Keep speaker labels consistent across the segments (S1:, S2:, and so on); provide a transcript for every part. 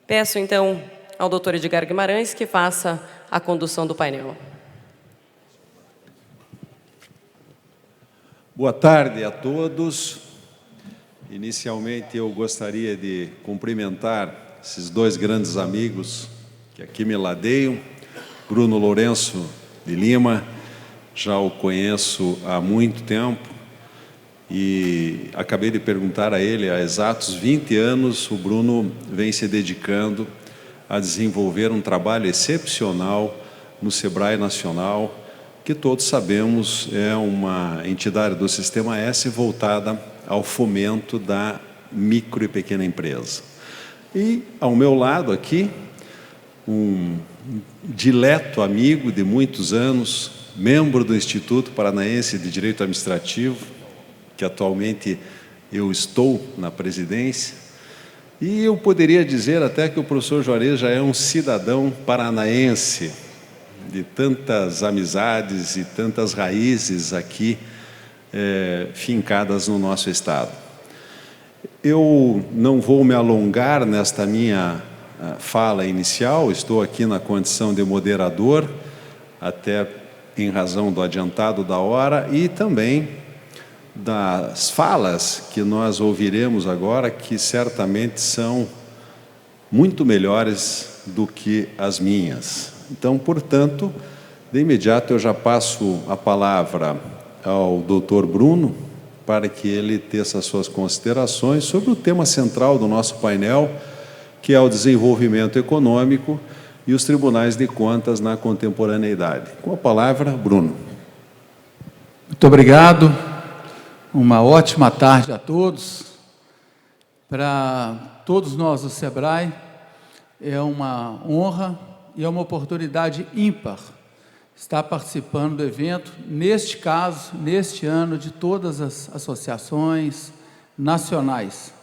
S1: Peço, então, ao doutor Edgar Guimarães que faça a condução do painel.
S2: Boa tarde a todos. Inicialmente, eu gostaria de cumprimentar esses dois grandes amigos que aqui me ladeiam. Bruno Lourenço de Lima, já o conheço há muito tempo e acabei de perguntar a ele, há exatos 20 anos, o Bruno vem se dedicando a desenvolver um trabalho excepcional no Sebrae Nacional, que todos sabemos é uma entidade do Sistema S voltada ao fomento da micro e pequena empresa. E, ao meu lado aqui, um dileto amigo de muitos anos, membro do Instituto Paranaense de Direito Administrativo, que atualmente eu estou na presidência, e eu poderia dizer até que o professor Juarez já é um cidadão paranaense, de tantas amizades e tantas raízes aqui fincadas no nosso Estado. Eu não vou me alongar nesta minha fala inicial, estou aqui na condição de moderador, até em razão do adiantado da hora, e também das falas que nós ouviremos agora, que certamente são muito melhores do que as minhas. Então, portanto, de imediato eu já passo a palavra ao doutor Bruno, para que ele teça as suas considerações sobre o tema central do nosso painel, que é o desenvolvimento econômico e os tribunais de contas na contemporaneidade. Com a palavra, Bruno.
S3: Muito obrigado. Uma ótima tarde a todos. Para todos nós do Sebrae, é uma honra e é uma oportunidade ímpar estar participando do evento, neste caso, neste ano, de todas as associações nacionais.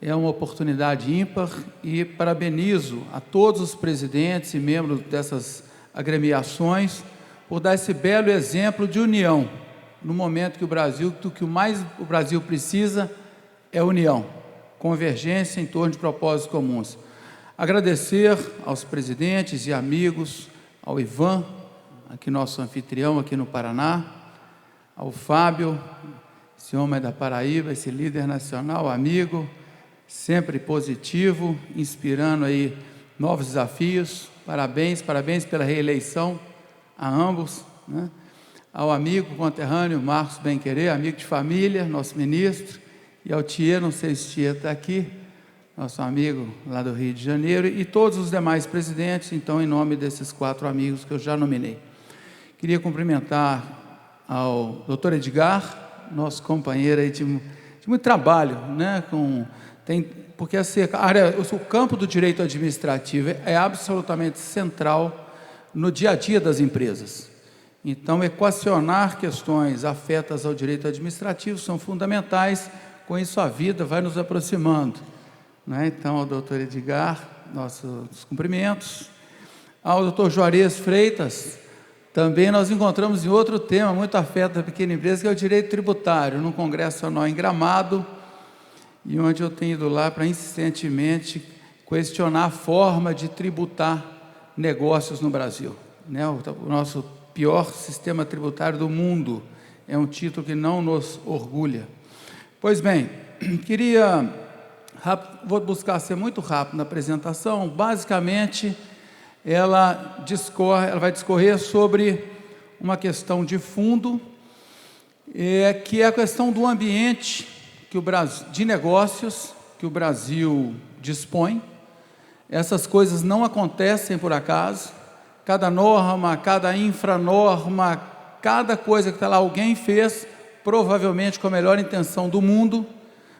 S3: É uma oportunidade ímpar e parabenizo a todos os presidentes e membros dessas agremiações por dar esse belo exemplo de união, no momento que o mais o Brasil precisa é união, convergência em torno de propósitos comuns. Agradecer aos presidentes e amigos, ao Ivan, aqui nosso anfitrião aqui no Paraná, ao Fábio, esse homem da Paraíba, esse líder nacional, amigo, sempre positivo, inspirando aí novos desafios. Parabéns, parabéns pela reeleição a ambos, né? Ao amigo conterrâneo Marcos Benquerer, amigo de família, nosso ministro, e ao Thier, não sei se o Thier está aqui, nosso amigo lá do Rio de Janeiro, e todos os demais presidentes, então, em nome desses 4 amigos que eu já nominei. Queria cumprimentar ao doutor Edgar, nosso companheiro aí de muito trabalho, né? Porque o campo do direito administrativo é absolutamente central no dia a dia das empresas. Então, equacionar questões afetas ao direito administrativo são fundamentais, com isso a vida vai nos aproximando, né? Então, ao doutor Edgar, nossos cumprimentos. Ao doutor Juarez Freitas, também nós encontramos em outro tema muito afeto à pequena empresa, que é o direito tributário, num congresso anual em Gramado, e onde eu tenho ido lá para insistentemente questionar a forma de tributar negócios no Brasil, né? O nosso pior sistema tributário do mundo é um título que não nos orgulha. Pois bem, vou buscar ser muito rápido na apresentação. Basicamente, ela vai discorrer sobre uma questão de fundo, que é a questão do ambiente de negócios que o Brasil dispõe. Essas coisas não acontecem por acaso. Cada norma, cada infranorma, cada coisa que está lá, alguém fez, provavelmente com a melhor intenção do mundo,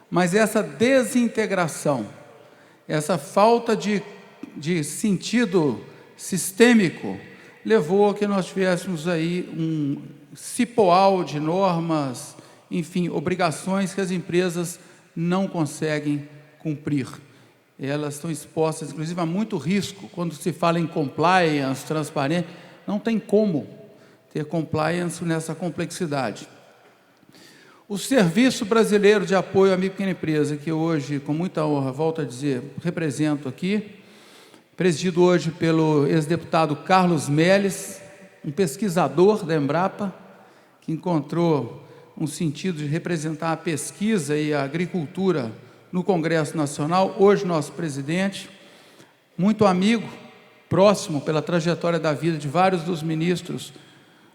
S3: mas essa desintegração, essa falta de sentido sistêmico, levou a que nós tivéssemos aí um cipoal de normas, enfim, obrigações que as empresas não conseguem cumprir. Elas estão expostas, inclusive, a muito risco. Quando se fala em compliance, transparência, não tem como ter compliance nessa complexidade. O Serviço Brasileiro de Apoio à Micro e Pequena Empresa, que hoje, com muita honra, volto a dizer, represento aqui, presidido hoje pelo ex-deputado Carlos Melles, um pesquisador da Embrapa, que encontrou um sentido de representar a pesquisa e a agricultura no Congresso Nacional, hoje nosso presidente, muito amigo, próximo pela trajetória da vida de vários dos ministros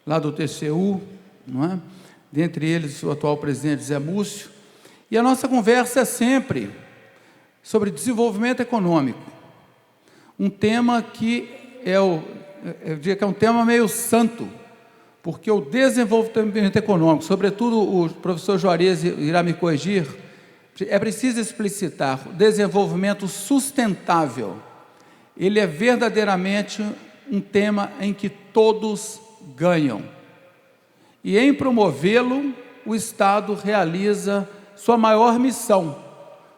S3: lá do TCU, não é? Dentre eles o atual presidente Zé Múcio, e a nossa conversa é sempre sobre desenvolvimento econômico, um tema que eu diria que é um tema meio santo, porque o desenvolvimento econômico, sobretudo o professor Juarez irá me corrigir, é preciso explicitar o desenvolvimento sustentável. Ele é verdadeiramente um tema em que todos ganham. E em promovê-lo, o Estado realiza sua maior missão,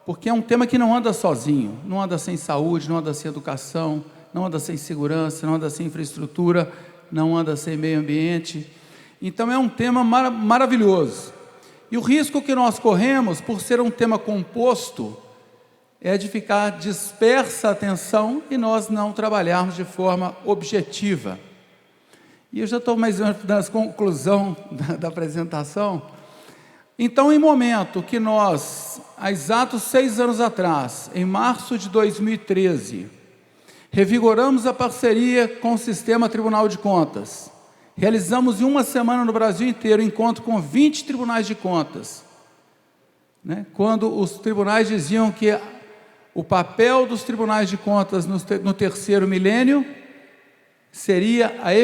S3: porque é um tema que não anda sozinho, não anda sem saúde, não anda sem educação, não anda sem segurança, não anda sem infraestrutura, não anda sem meio ambiente. Então é um tema maravilhoso. E o risco que nós corremos, por ser um tema composto, é de ficar dispersa a atenção e nós não trabalharmos de forma objetiva. E eu já estou mais ou menos na conclusão da apresentação. Então, em momento que nós, há exatos 6 anos atrás, em março de 2013, revigoramos a parceria com o Sistema Tribunal de Contas, realizamos em uma semana no Brasil inteiro encontro com 20 tribunais de contas, né? Quando os tribunais diziam que o papel dos tribunais de contas no terceiro milênio seria a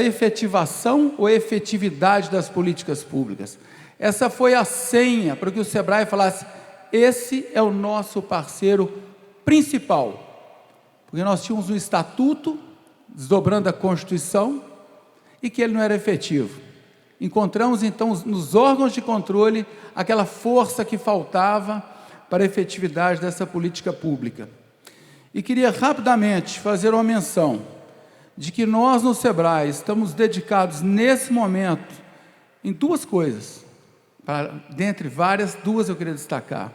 S3: efetivação ou efetividade das políticas públicas. Essa foi a senha para que o SEBRAE falasse: esse é o nosso parceiro principal, porque nós tínhamos um estatuto, desdobrando a Constituição, e que ele não era efetivo. Encontramos, então, nos órgãos de controle, aquela força que faltava para a efetividade dessa política pública. E queria rapidamente fazer uma menção de que nós, no SEBRAE, estamos dedicados, nesse momento, em 2 coisas. Dentre várias, 2 eu queria destacar.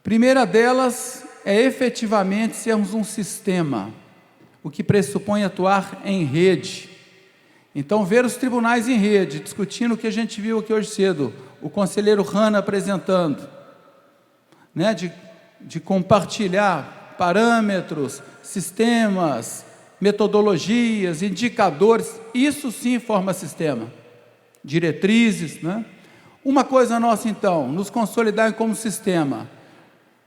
S3: Primeira delas é efetivamente sermos um sistema, o que pressupõe atuar em rede. Então, ver os tribunais em rede, discutindo o que a gente viu aqui hoje cedo, o conselheiro Hanna apresentando, né, de compartilhar parâmetros, sistemas, metodologias, indicadores, isso sim forma sistema, diretrizes, né? Uma coisa nossa, então, nos consolidar como sistema.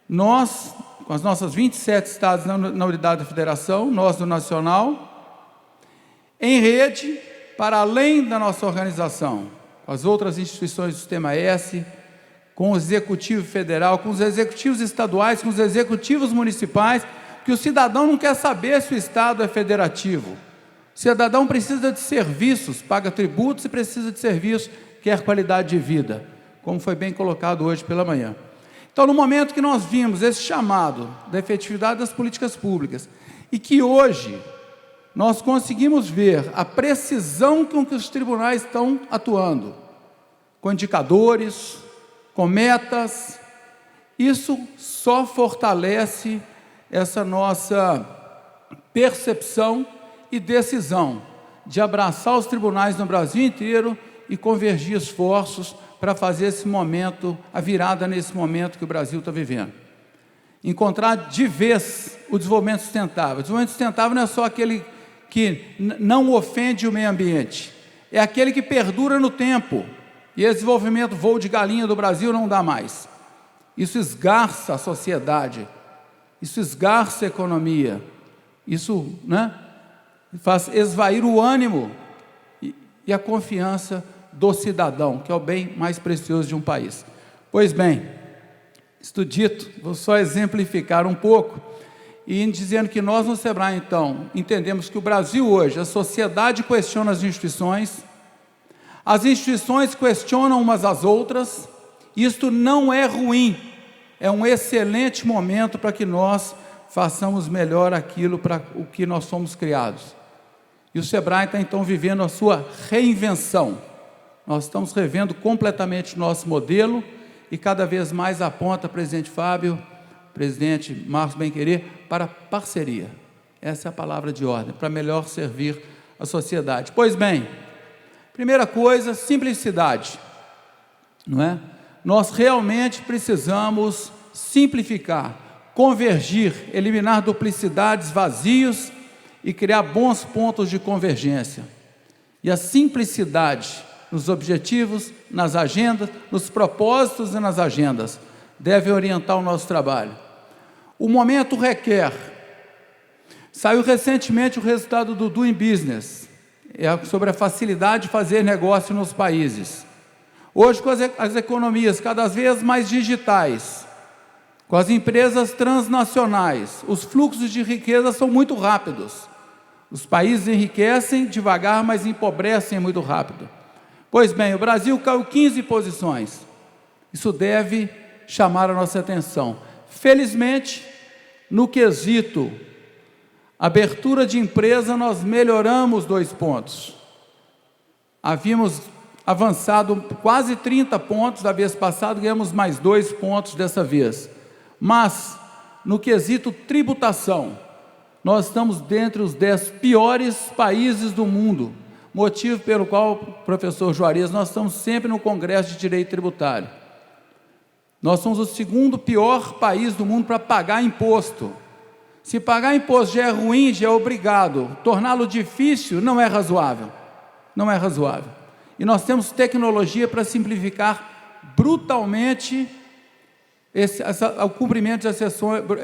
S3: Nós, com as nossas 27 estados na unidade da federação, nós do nacional, em rede, para além da nossa organização, com as outras instituições do Sistema S, com o Executivo Federal, com os executivos estaduais, com os executivos municipais, que o cidadão não quer saber se o Estado é federativo. O cidadão precisa de serviços, paga tributos e precisa de serviços, quer qualidade de vida, como foi bem colocado hoje pela manhã. Então, no momento que nós vimos esse chamado da efetividade das políticas públicas, e que hoje nós conseguimos ver a precisão com que os tribunais estão atuando, com indicadores, com metas, isso só fortalece essa nossa percepção e decisão de abraçar os tribunais no Brasil inteiro e convergir esforços para fazer esse momento, a virada nesse momento que o Brasil está vivendo. Encontrar de vez o desenvolvimento sustentável. O desenvolvimento sustentável não é só aquele que não ofende o meio ambiente, é aquele que perdura no tempo. E esse desenvolvimento voo de galinha do Brasil não dá mais. Isso esgarça a sociedade, isso esgarça a economia, isso, né, faz esvair o ânimo e a confiança do cidadão, que é o bem mais precioso de um país. Pois bem, isto dito, vou só exemplificar um pouco, e dizendo que nós no SEBRAE, então, entendemos que o Brasil hoje, a sociedade questiona as instituições questionam umas às outras, isto não é ruim, é um excelente momento para que nós façamos melhor aquilo para o que nós somos criados. E o SEBRAE está, então, vivendo a sua reinvenção. Nós estamos revendo completamente o nosso modelo e cada vez mais aponta, presidente Fábio, presidente Marcos Benquerer, para parceria. Essa é a palavra de ordem, para melhor servir a sociedade. Pois bem, primeira coisa, simplicidade, não é? Nós realmente precisamos simplificar, convergir, eliminar duplicidades, vazios e criar bons pontos de convergência. E a simplicidade nos objetivos, nas agendas, nos propósitos e nas agendas deve orientar o nosso trabalho. O momento requer. Saiu recentemente o resultado do Doing Business, sobre a facilidade de fazer negócio nos países. Hoje, com as economias cada vez mais digitais, com as empresas transnacionais, os fluxos de riqueza são muito rápidos. Os países enriquecem devagar, mas empobrecem muito rápido. Pois bem, o Brasil caiu 15 posições. Isso deve chamar a nossa atenção. Felizmente, no quesito abertura de empresa, nós melhoramos 2 pontos. Havíamos avançado quase 30 pontos da vez passada, ganhamos mais 2 pontos dessa vez. Mas, no quesito tributação, nós estamos dentre os 10 piores países do mundo, motivo pelo qual, professor Juarez, nós estamos sempre no Congresso de Direito Tributário. Nós somos o 2º pior país do mundo para pagar imposto. Se pagar imposto já é ruim, já é obrigado. Torná-lo difícil não é razoável. Não é razoável. E nós temos tecnologia para simplificar brutalmente o cumprimento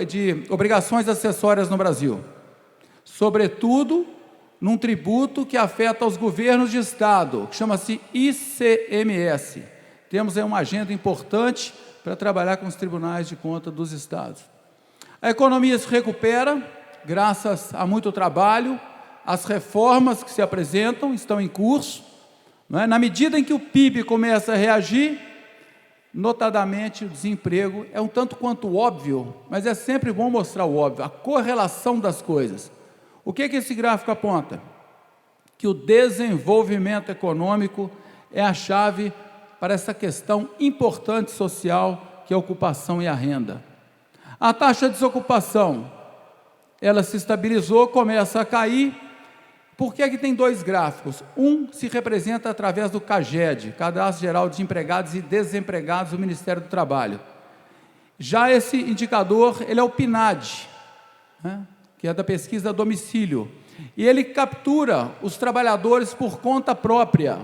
S3: de obrigações acessórias no Brasil. Sobretudo, num tributo que afeta os governos de Estado, que chama-se ICMS. Temos aí uma agenda importante para trabalhar com os tribunais de conta dos estados. A economia se recupera, graças a muito trabalho, as reformas que se apresentam estão em curso, não é? Na medida em que o PIB começa a reagir, notadamente o desemprego é um tanto quanto óbvio, mas é sempre bom mostrar o óbvio, a correlação das coisas. O que esse gráfico aponta? Que o desenvolvimento econômico é a chave para essa questão importante social, que é a ocupação e a renda. A taxa de desocupação, ela se estabilizou, começa a cair. Por que tem 2 gráficos? Um se representa através do CAGED, Cadastro Geral de Empregados e Desempregados do Ministério do Trabalho. Já esse indicador, ele é o PNAD, né? Que é da pesquisa a domicílio, e ele captura os trabalhadores por conta própria.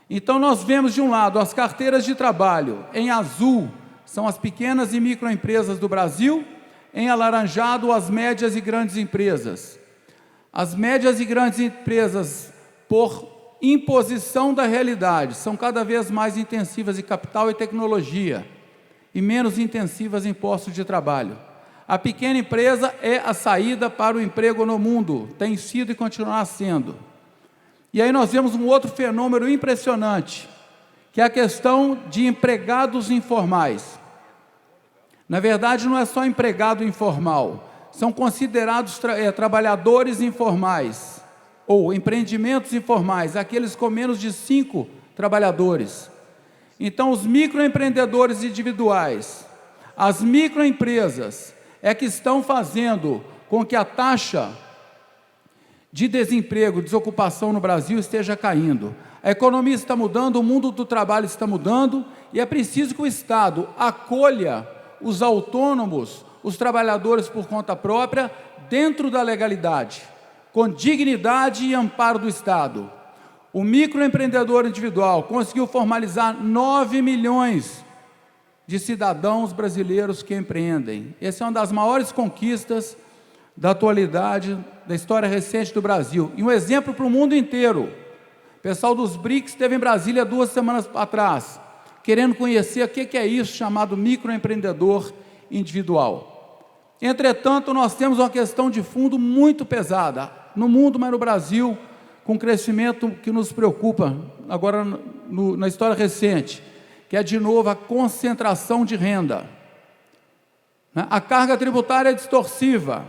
S3: Então, nós vemos, de um lado, as carteiras de trabalho, em azul, são as pequenas e microempresas do Brasil, em alaranjado, as médias e grandes empresas. As médias e grandes empresas, por imposição da realidade, são cada vez mais intensivas em capital e tecnologia, e menos intensivas em postos de trabalho. A pequena empresa é a saída para o emprego no mundo, tem sido e continuará sendo. E aí nós vemos um outro fenômeno impressionante, que é a questão de empregados informais. Na verdade, não é só empregado informal, são considerados trabalhadores informais, ou empreendimentos informais, aqueles com menos de 5 trabalhadores. Então, os microempreendedores individuais, as microempresas, é que estão fazendo com que a taxa de desemprego, desocupação no Brasil esteja caindo. A economia está mudando, o mundo do trabalho está mudando, e é preciso que o Estado acolha os autônomos, os trabalhadores por conta própria, dentro da legalidade, com dignidade e amparo do Estado. O microempreendedor individual conseguiu formalizar 9 milhões de cidadãos brasileiros que empreendem. Essa é uma das maiores conquistas da atualidade, da história recente do Brasil, e um exemplo para o mundo inteiro. O pessoal dos BRICS esteve em Brasília 2 semanas atrás, querendo conhecer o que é isso chamado microempreendedor individual. Entretanto, nós temos uma questão de fundo muito pesada, no mundo, mas no Brasil, com crescimento que nos preocupa agora na história recente, que é, de novo, a concentração de renda. A carga tributária é distorsiva.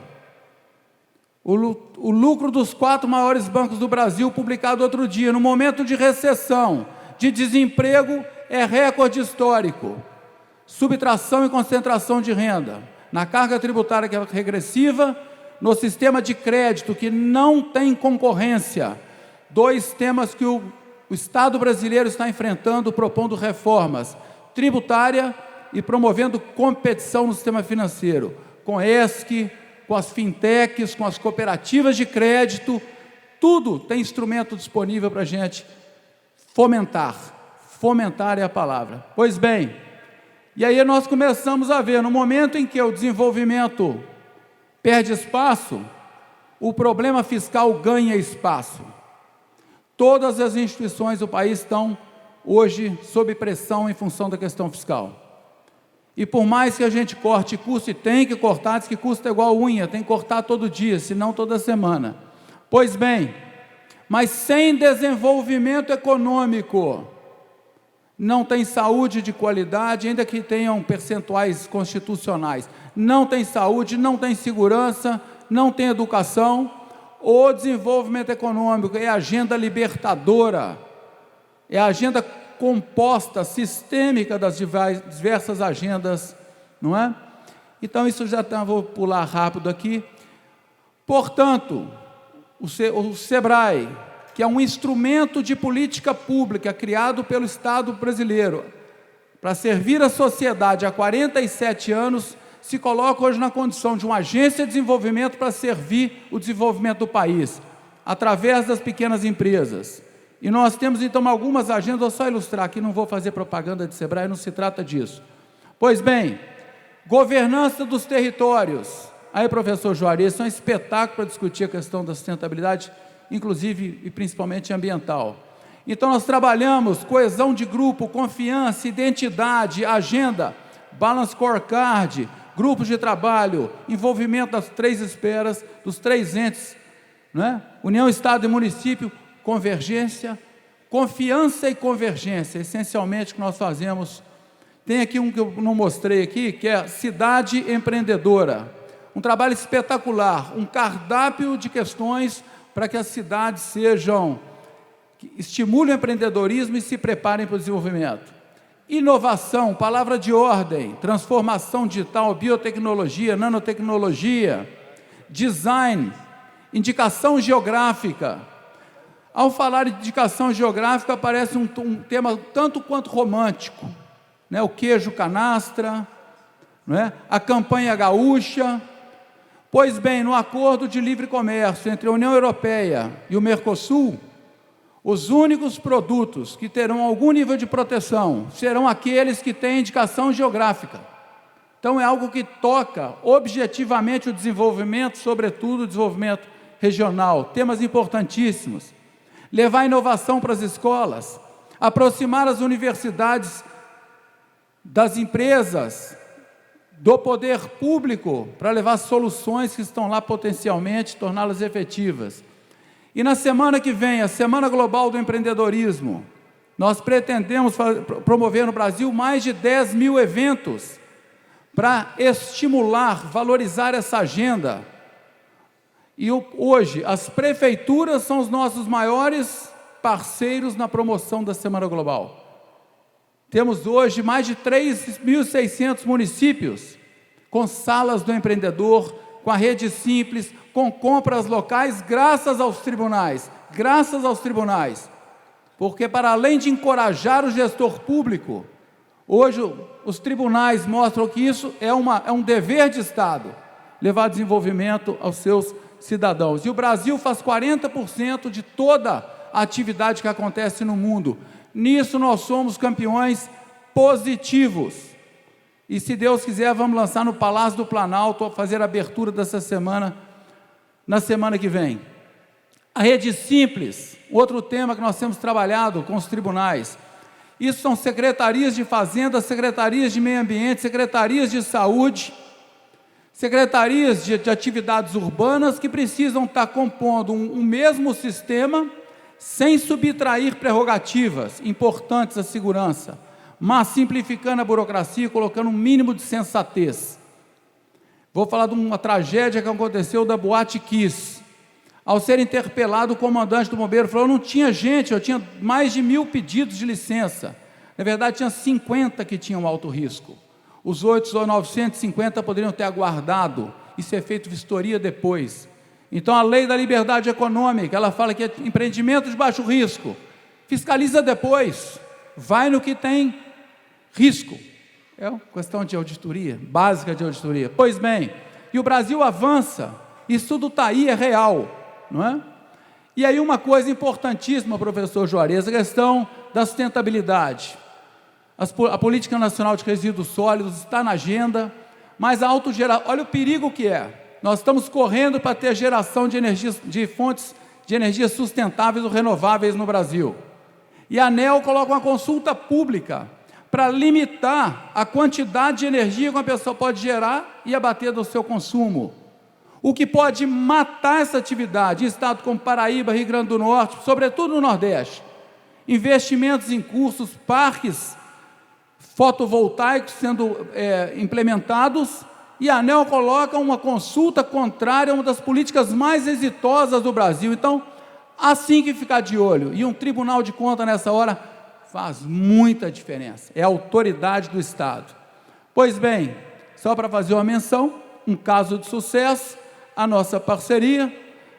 S3: O lucro dos 4 maiores bancos do Brasil, publicado outro dia, no momento de recessão, de desemprego, é recorde histórico. Subtração e concentração de renda. Na carga tributária, que é regressiva, no sistema de crédito, que não tem concorrência. 2 temas que o Estado brasileiro está enfrentando, propondo reformas: tributária e promovendo competição no sistema financeiro, com a ESC, com as fintechs, com as cooperativas de crédito. Tudo tem instrumento disponível para a gente fomentar. Fomentar é a palavra. Pois bem, e aí nós começamos a ver, no momento em que o desenvolvimento perde espaço, o problema fiscal ganha espaço. Todas as instituições do país estão hoje sob pressão em função da questão fiscal. E por mais que a gente corte custo, e tem que cortar, diz que custo é igual unha, tem que cortar todo dia, senão toda semana. Pois bem, mas sem desenvolvimento econômico, não tem saúde de qualidade, ainda que tenham percentuais constitucionais. Não tem saúde, não tem segurança, não tem educação. O desenvolvimento econômico é a agenda libertadora, é a agenda composta, sistêmica das diversas agendas, não é? Então, isso já vou pular rápido aqui. Portanto, o SEBRAE, que é um instrumento de política pública criado pelo Estado brasileiro para servir a sociedade há 47 anos, se coloca hoje na condição de uma agência de desenvolvimento para servir o desenvolvimento do país, através das pequenas empresas. E nós temos, então, algumas agendas, vou só ilustrar aqui, não vou fazer propaganda de SEBRAE, não se trata disso. Pois bem, governança dos territórios. Aí, professor Juarez, isso é um espetáculo para discutir a questão da sustentabilidade, inclusive e principalmente ambiental. Então, nós trabalhamos coesão de grupo, confiança, identidade, agenda, balance scorecard, grupos de trabalho, envolvimento das 3 esferas, dos 3 entes, né? União, Estado e município, convergência, confiança e convergência, essencialmente o que nós fazemos. Tem aqui um que eu não mostrei aqui, que é cidade empreendedora. Um trabalho espetacular, um cardápio de questões para que as cidades estimulem o empreendedorismo e se preparem para o desenvolvimento. Inovação, palavra de ordem, transformação digital, biotecnologia, nanotecnologia, design, indicação geográfica. Ao falar de indicação geográfica, aparece um tema tanto quanto romântico, né? O queijo canastra, né? A campanha gaúcha. Pois bem, no acordo de livre comércio entre a União Europeia e o Mercosul, os únicos produtos que terão algum nível de proteção serão aqueles que têm indicação geográfica. Então, é algo que toca objetivamente o desenvolvimento, sobretudo o desenvolvimento regional. Temas importantíssimos. Levar inovação para as escolas, aproximar as universidades das empresas, do poder público, para levar soluções que estão lá potencialmente, torná-las efetivas. E na semana que vem, a Semana Global do Empreendedorismo, nós pretendemos promover no Brasil mais de 10 mil eventos para estimular, valorizar essa agenda. E hoje, as prefeituras são os nossos maiores parceiros na promoção da Semana Global. Temos hoje mais de 3.600 municípios com salas do empreendedor, com a rede simples, com compras locais, graças aos tribunais. Graças aos tribunais. Porque, para além de encorajar o gestor público, hoje os tribunais mostram que isso é um dever de Estado, levar desenvolvimento aos seus cidadãos. E o Brasil faz 40% de toda a atividade que acontece no mundo. Nisso nós somos campeões positivos. E se Deus quiser, vamos lançar no Palácio do Planalto, fazer a abertura dessa semana, na semana que vem. A rede simples, outro tema que nós temos trabalhado com os tribunais. Isso são secretarias de fazenda, secretarias de meio ambiente, secretarias de saúde, secretarias de atividades urbanas que precisam estar compondo um mesmo sistema, sem subtrair prerrogativas importantes à segurança, mas simplificando a burocracia e colocando um mínimo de sensatez. Vou falar de uma tragédia que aconteceu da Boate Kiss. Ao ser interpelado, o comandante do bombeiro falou: não tinha gente, eu tinha mais de 1000 pedidos de licença. Na verdade, tinha 50 que tinham alto risco. Os 8 ou 950 poderiam ter aguardado e ser feito vistoria depois. Então, a lei da liberdade econômica, ela fala que é empreendimento de baixo risco. Fiscaliza depois, vai no que tem risco. É uma questão de auditoria, básica de auditoria. Pois bem, e o Brasil avança, isso tudo está aí, é real, não é? E aí uma coisa importantíssima, professor Juarez, a questão da sustentabilidade. A Política Nacional de Resíduos Sólidos está na agenda, mas a autogeração, olha o perigo que é. Nós estamos correndo para ter geração de fontes de energia sustentáveis ou renováveis no Brasil. E a ANEEL coloca uma consulta pública para limitar a quantidade de energia que uma pessoa pode gerar e abater do seu consumo. O que pode matar essa atividade em estados como Paraíba, Rio Grande do Norte, sobretudo no Nordeste. Investimentos em cursos, parques fotovoltaicos sendo implementados, e a ANEEL coloca uma consulta contrária a uma das políticas mais exitosas do Brasil. Então, assim que ficar de olho, e um tribunal de contas nessa hora faz muita diferença, é a autoridade do Estado. Pois bem, só para fazer uma menção, um caso de sucesso, a nossa parceria,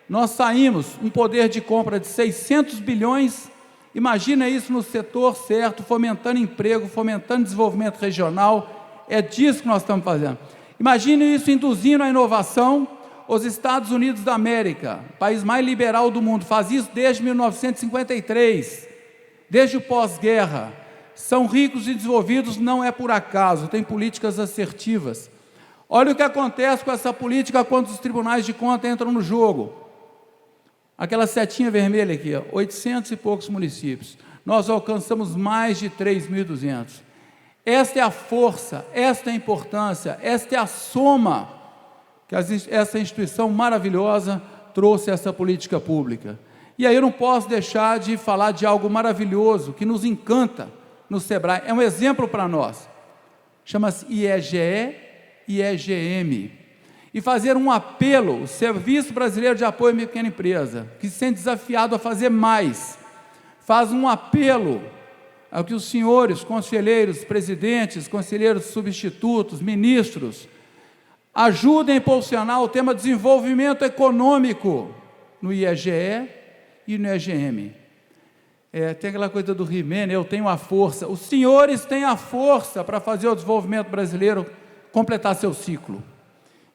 S3: nós saímos um poder de compra de 600 bilhões, imagina isso no setor certo, fomentando emprego, fomentando desenvolvimento regional, é disso que nós estamos fazendo. Imagine isso induzindo a inovação. Os Estados Unidos da América, o país mais liberal do mundo, faz isso desde 1953, desde o pós-guerra. São ricos e desenvolvidos, não é por acaso, tem políticas assertivas. Olha o que acontece com essa política quando os tribunais de contas entram no jogo. Aquela setinha vermelha aqui, 800 e poucos municípios. Nós alcançamos mais de 3.200. Esta é a força, esta é a importância, esta é a soma que essa instituição maravilhosa trouxe a essa política pública. E aí eu não posso deixar de falar de algo maravilhoso, que nos encanta no SEBRAE, é um exemplo para nós, chama-se IEGE e IEGM, e fazer um apelo, o Serviço Brasileiro de Apoio à Pequena Empresa, que se sente desafiado a fazer mais, faz um apelo a que os senhores conselheiros, presidentes, conselheiros substitutos, ministros, ajudem a impulsionar o tema desenvolvimento econômico no IEGE e no IEGM. Tem aquela coisa do He-Man, eu tenho a força. Os senhores têm a força para fazer o desenvolvimento brasileiro completar seu ciclo.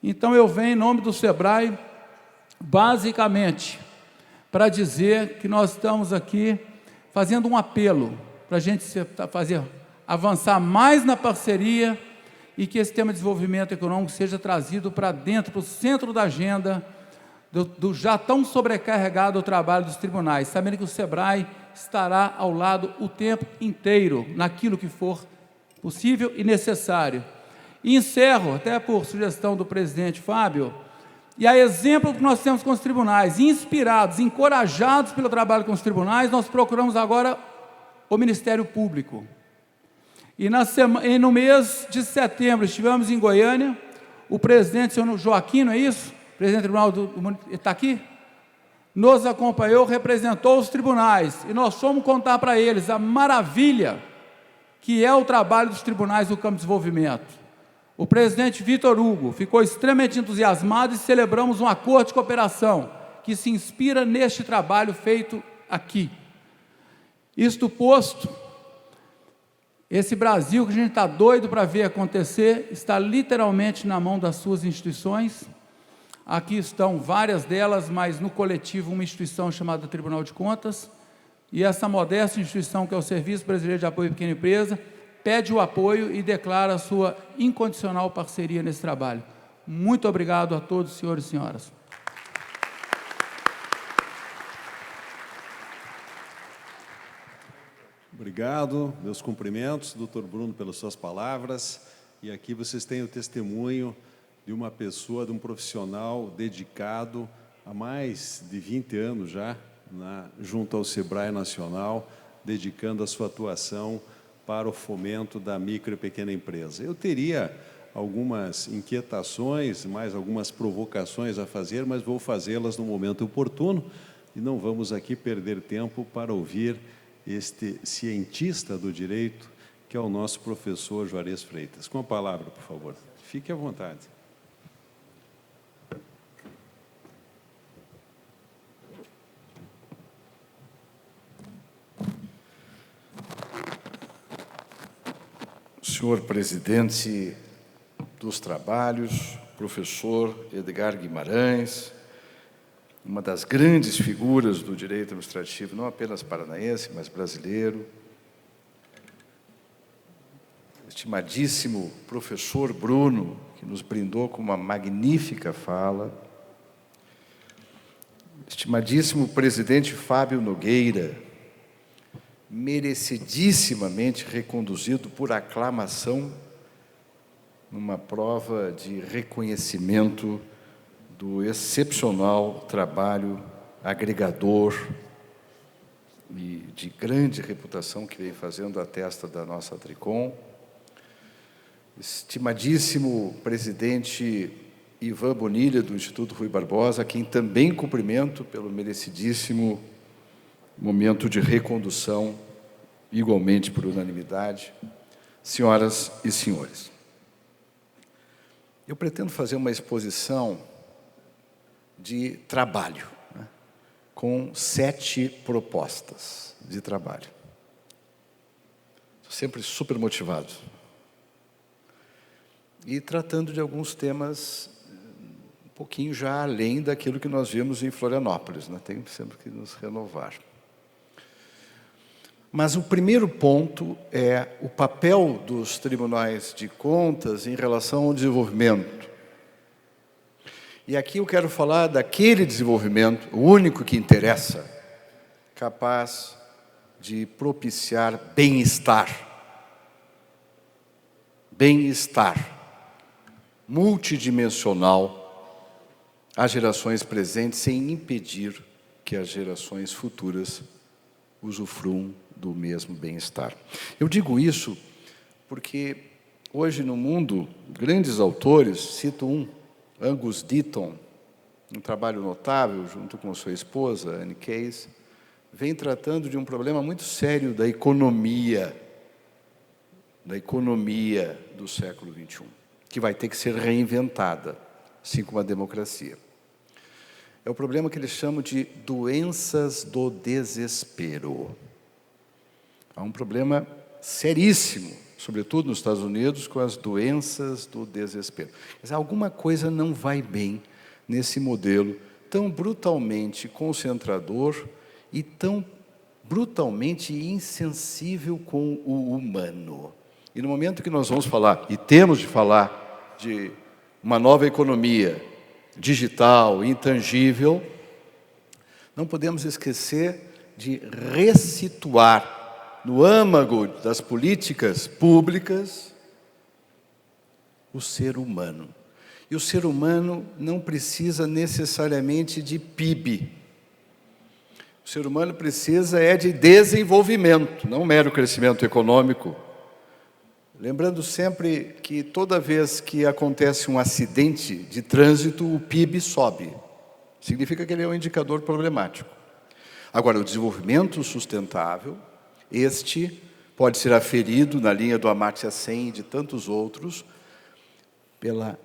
S3: Então eu venho em nome do SEBRAE, basicamente, para dizer que nós estamos aqui fazendo um apelo para a gente fazer avançar mais na parceria e que esse tema de desenvolvimento econômico seja trazido para dentro, para o centro da agenda do já tão sobrecarregado trabalho dos tribunais, sabendo que o SEBRAE estará ao lado o tempo inteiro, naquilo que for possível e necessário. E encerro, até por sugestão do presidente Fábio, e a exemplo que nós temos com os tribunais, inspirados, encorajados pelo trabalho com os tribunais, nós procuramos agora o Ministério Público. E no mês de setembro estivemos em Goiânia, o presidente, senhor Joaquim, não é isso? O presidente do tribunal está aqui? Nos acompanhou, representou os tribunais, e nós fomos contar para eles a maravilha que é o trabalho dos tribunais no campo de desenvolvimento. O presidente Vitor Hugo ficou extremamente entusiasmado e celebramos um acordo de cooperação que se inspira neste trabalho feito aqui. Isto posto, esse Brasil que a gente está doido para ver acontecer, está literalmente na mão das suas instituições. Aqui estão várias delas, mas no coletivo uma instituição chamada Tribunal de Contas, e essa modesta instituição que é o Serviço Brasileiro de Apoio à Pequena Empresa, pede o apoio e declara a sua incondicional parceria nesse trabalho. Muito obrigado a todos, senhores e senhoras.
S2: Obrigado, meus cumprimentos, doutor Bruno, pelas suas palavras. E aqui vocês têm o testemunho de uma pessoa, de um profissional dedicado há mais de 20 anos já, junto ao SEBRAE Nacional, dedicando a sua atuação para o fomento da micro e pequena empresa. Eu teria algumas inquietações, mais algumas provocações a fazer, mas vou fazê-las no momento oportuno e não vamos aqui perder tempo para ouvir este cientista do direito, que é o nosso professor Juarez Freitas. Com a palavra, por favor. Fique à vontade.
S4: senhor presidente dos trabalhos, professor Edgar Guimarães, uma das grandes figuras do direito administrativo, não apenas paranaense, mas brasileiro. Estimadíssimo professor Bruno, que nos brindou com uma magnífica fala. Estimadíssimo presidente Fábio Nogueira, merecidissimamente reconduzido por aclamação numa prova de reconhecimento do excepcional trabalho agregador e de grande reputação que vem fazendo à testa da nossa Tricom. Estimadíssimo presidente Ivan Bonilha, do Instituto Rui Barbosa, a quem também cumprimento pelo merecidíssimo momento de recondução, igualmente por unanimidade. Senhoras e senhores, eu pretendo fazer uma exposição de trabalho, né, com 7 propostas de trabalho. Estou sempre super motivado. E tratando de alguns temas um pouquinho já além daquilo que nós vimos em Florianópolis, né? Tem sempre que nos renovar. Mas o primeiro ponto é o papel dos tribunais de contas em relação ao desenvolvimento. E aqui eu quero falar daquele desenvolvimento, o único que interessa, capaz de propiciar bem-estar. Bem-estar multidimensional às gerações presentes, sem impedir que as gerações futuras usufruam do mesmo bem-estar. Eu digo isso porque hoje no mundo, grandes autores, cito um, Angus Deaton, um trabalho notável, junto com sua esposa, Anne Case, vem tratando de um problema muito sério da economia do século XXI, que vai ter que ser reinventada, assim como a democracia. É o problema que eles chamam de doenças do desespero. Há um problema seríssimo, sobretudo nos Estados Unidos, com as doenças do desespero. Quer dizer, alguma coisa não vai bem nesse modelo tão brutalmente concentrador e tão brutalmente insensível com o humano. E no momento que nós vamos falar, e temos de falar, de uma nova economia digital, intangível, não podemos esquecer de ressituar no âmago das políticas públicas o ser humano. E o ser humano não precisa necessariamente de PIB. O ser humano precisa de desenvolvimento, não mero crescimento econômico. Lembrando sempre que toda vez que acontece um acidente de trânsito, o PIB sobe. Significa que ele é um indicador problemático. Agora, o desenvolvimento sustentável, este pode ser aferido na linha do Amartya Sen e de tantos outros, pela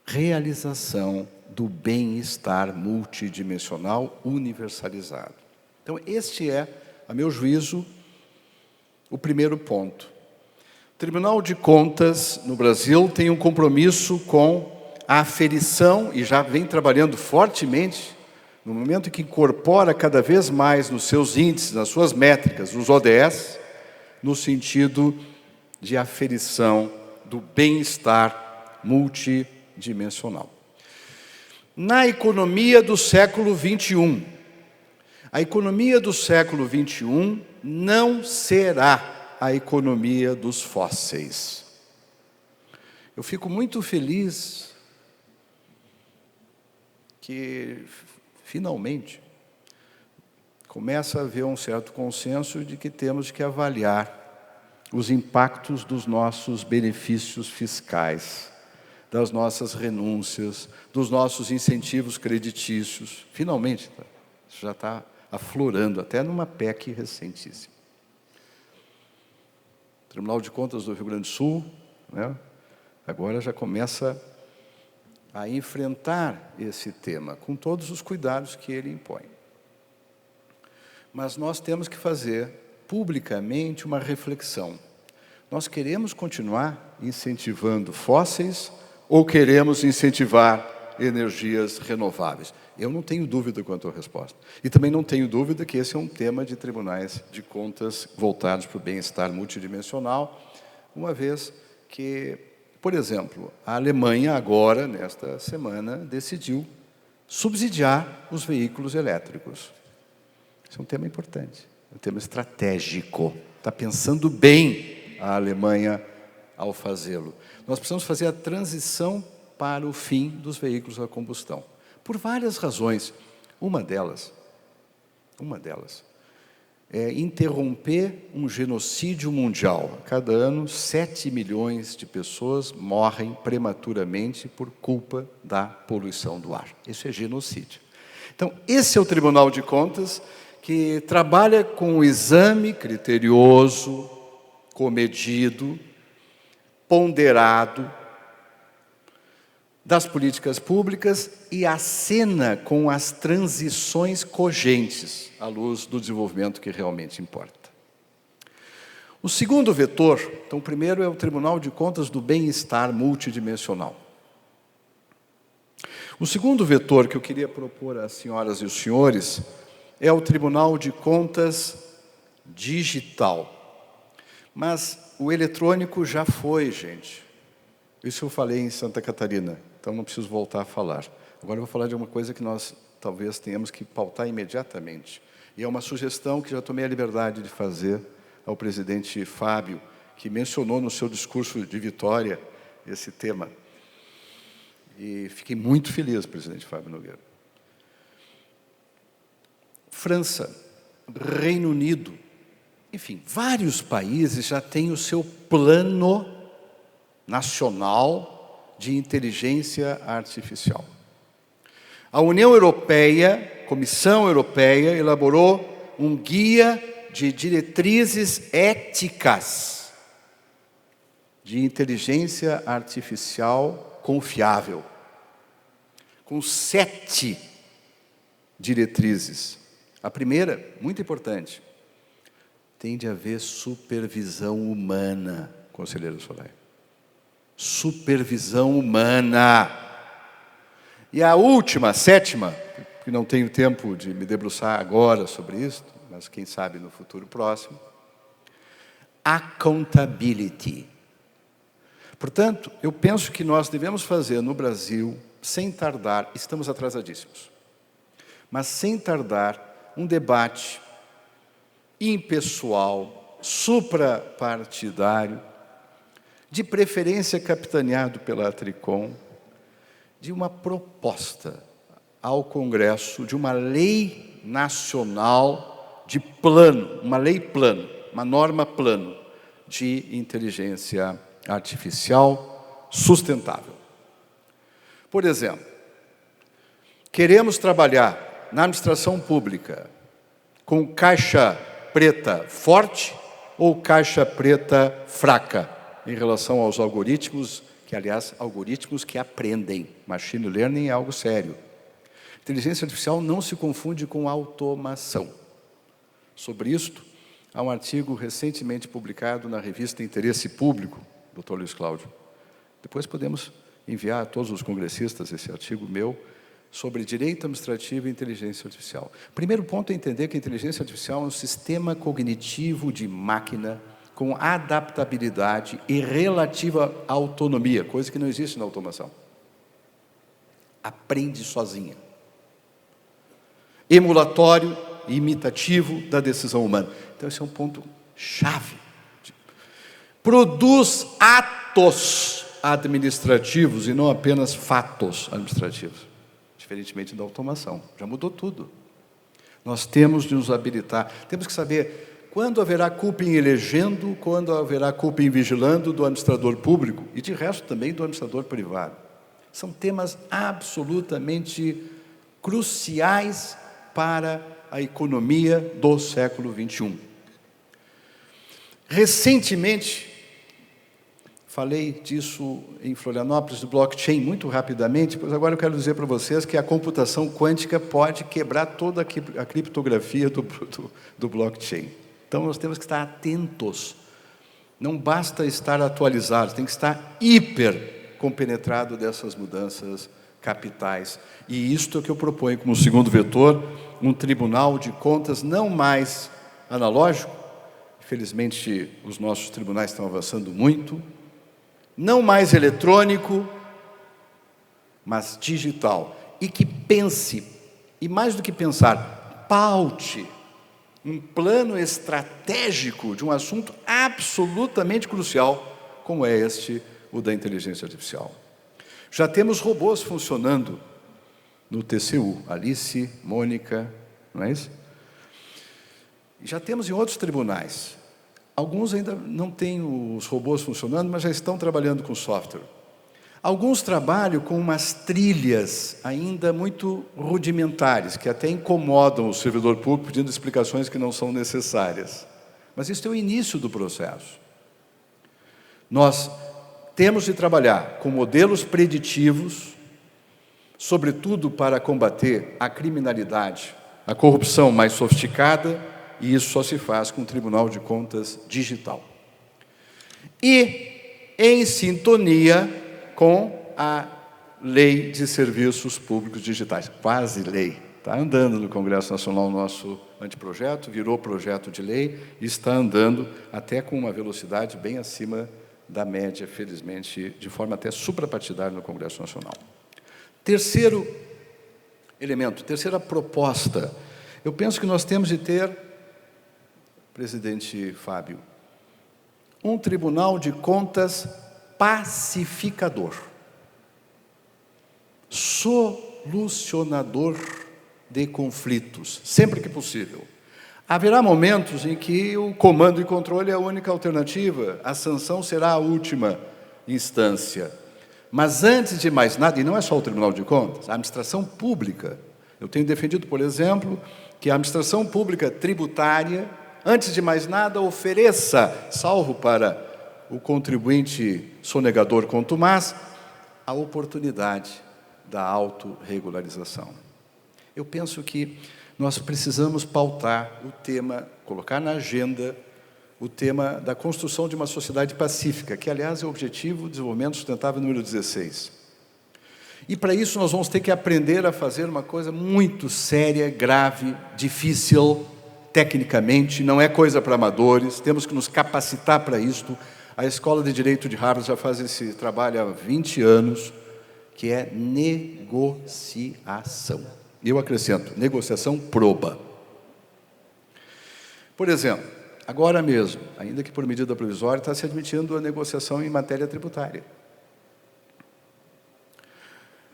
S4: realização do bem-estar multidimensional universalizado. Então, este é, a meu juízo, o primeiro ponto. O Tribunal de Contas no Brasil tem um compromisso com a aferição, e já vem trabalhando fortemente, no momento em que incorpora cada vez mais nos seus índices, nas suas métricas, os ODS, no sentido de aferição do bem-estar multidimensional. Na economia do século XXI, a economia do século XXI não será a economia dos fósseis. Eu fico muito feliz que, finalmente, começa a haver um certo consenso de que temos que avaliar os impactos dos nossos benefícios fiscais, das nossas renúncias, dos nossos incentivos creditícios. Finalmente, isso já está aflorando, até numa PEC recentíssima. O Tribunal de Contas do Rio Grande do Sul, né, agora já começa a enfrentar esse tema, com todos os cuidados que ele impõe. Mas nós temos que fazer publicamente uma reflexão Nós queremos continuar incentivando fósseis ou queremos incentivar energias renováveis? Eu não tenho dúvida quanto à resposta. E também não tenho dúvida que esse é um tema de tribunais de contas voltados para o bem-estar multidimensional, uma vez que, por exemplo, a Alemanha agora, nesta semana, decidiu subsidiar os veículos elétricos. Isso é um tema importante, é um tema estratégico. Está pensando bem a Alemanha ao fazê-lo. Nós precisamos fazer a transição para o fim dos veículos a combustão, por várias razões. Uma delas é interromper um genocídio mundial. A cada ano, 7 milhões de pessoas morrem prematuramente por culpa da poluição do ar. Isso é genocídio. Então, esse é o Tribunal de Contas, que trabalha com um exame criterioso, comedido, ponderado das políticas públicas e acena com as transições cogentes à luz do desenvolvimento que realmente importa. O segundo vetor, então, o primeiro é o Tribunal de Contas do Bem-Estar Multidimensional. O segundo vetor que eu queria propor às senhoras e os senhores é o Tribunal de Contas digital. Mas o eletrônico já foi, gente. Isso eu falei em Santa Catarina, então não preciso voltar a falar. Agora eu vou falar de uma coisa que nós talvez tenhamos que pautar imediatamente. E é uma sugestão que já tomei a liberdade de fazer ao presidente Fábio, que mencionou no seu discurso de vitória esse tema. E fiquei muito feliz, presidente Fábio Nogueira. França, Reino Unido, enfim, vários países já têm o seu plano nacional de inteligência artificial. A União Europeia, Comissão Europeia, elaborou um guia de diretrizes éticas de inteligência artificial confiável, com 7 diretrizes. A primeira, muito importante, tem de haver supervisão humana, conselheiro Soler. Supervisão humana. E a última, a sétima, que não tenho tempo de me debruçar agora sobre isso, mas quem sabe no futuro próximo, accountability. Portanto, eu penso que nós devemos fazer no Brasil, sem tardar, estamos atrasadíssimos, mas sem tardar, um debate impessoal, suprapartidário, de preferência capitaneado pela Tricom, de uma proposta ao Congresso de uma lei nacional de plano, uma lei plano, uma norma plano de inteligência artificial sustentável. Por exemplo, queremos trabalhar na administração pública com caixa preta forte ou caixa preta fraca em relação aos algoritmos, que, aliás, algoritmos que aprendem. Machine learning é algo sério. Inteligência artificial não se confunde com automação. Sobre isto, há um artigo recentemente publicado na revista Interesse Público, Dr. Luiz Cláudio. Depois podemos enviar a todos os congressistas esse artigo meu, sobre direito administrativo e inteligência artificial. Primeiro ponto é entender que a inteligência artificial é um sistema cognitivo de máquina com adaptabilidade e relativa autonomia, coisa que não existe na automação. Aprende sozinha. Emulatório e imitativo da decisão humana. Então, esse é um ponto chave. Produz atos administrativos e não apenas fatos administrativos. Diferentemente da automação. Já mudou tudo. Nós temos de nos habilitar. Temos que saber quando haverá culpa em elegendo, quando haverá culpa em vigilando do administrador público e, de resto, também do administrador privado. São temas absolutamente cruciais para a economia do século XXI. Recentemente, falei disso em Florianópolis, do blockchain, muito rapidamente, pois agora eu quero dizer para vocês que a computação quântica pode quebrar toda a criptografia do blockchain. Então, nós temos que estar atentos Não basta estar atualizado, tem que estar hiper compenetrado dessas mudanças capitais. E isto é o que eu proponho como segundo vetor, um Tribunal de Contas não mais analógico, infelizmente os nossos tribunais estão avançando muito, não mais eletrônico, mas digital, e que pense, e mais do que pensar, paute um plano estratégico de um assunto absolutamente crucial, como é o da inteligência artificial. Já temos robôs funcionando no TCU, Alice, Mônica, não é isso? Já temos em outros tribunais. Alguns ainda não têm os robôs funcionando, mas já estão trabalhando com software. Alguns trabalham com umas trilhas ainda muito rudimentares, que até incomodam o servidor público pedindo explicações que não são necessárias. Mas isso é o início do processo. Nós temos de trabalhar com modelos preditivos, sobretudo para combater a criminalidade, a corrupção mais sofisticada, e isso só se faz com um Tribunal de Contas digital. E em sintonia com a Lei de Serviços Públicos Digitais. Quase lei. Está andando no Congresso Nacional o nosso anteprojeto, virou projeto de lei e está andando até com uma velocidade bem acima da média, felizmente, de forma até suprapartidária no Congresso Nacional. Terceiro elemento, terceira proposta. Eu penso que nós temos de ter, presidente Fábio, um Tribunal de Contas pacificador, solucionador de conflitos, sempre que possível. Haverá momentos em que o comando e controle é a única alternativa, a sanção será a última instância. Mas antes de mais nada, e não é só o Tribunal de Contas, a administração pública, eu tenho defendido, por exemplo, que a administração pública tributária, antes de mais nada, ofereça, salvo para o contribuinte sonegador contumaz, a oportunidade da autorregularização. Eu penso que nós precisamos pautar o tema, colocar na agenda o tema da construção de uma sociedade pacífica, que, aliás, é o Objetivo de Desenvolvimento Sustentável número 16. E, para isso, nós vamos ter que aprender a fazer uma coisa muito séria, grave, difícil, tecnicamente, não é coisa para amadores, temos que nos capacitar para isto. A Escola de Direito de Harvard já faz esse trabalho há 20 anos, que é negociação. Eu acrescento, negociação proba. Por exemplo, agora mesmo, ainda que por medida provisória, está se admitindo a negociação em matéria tributária.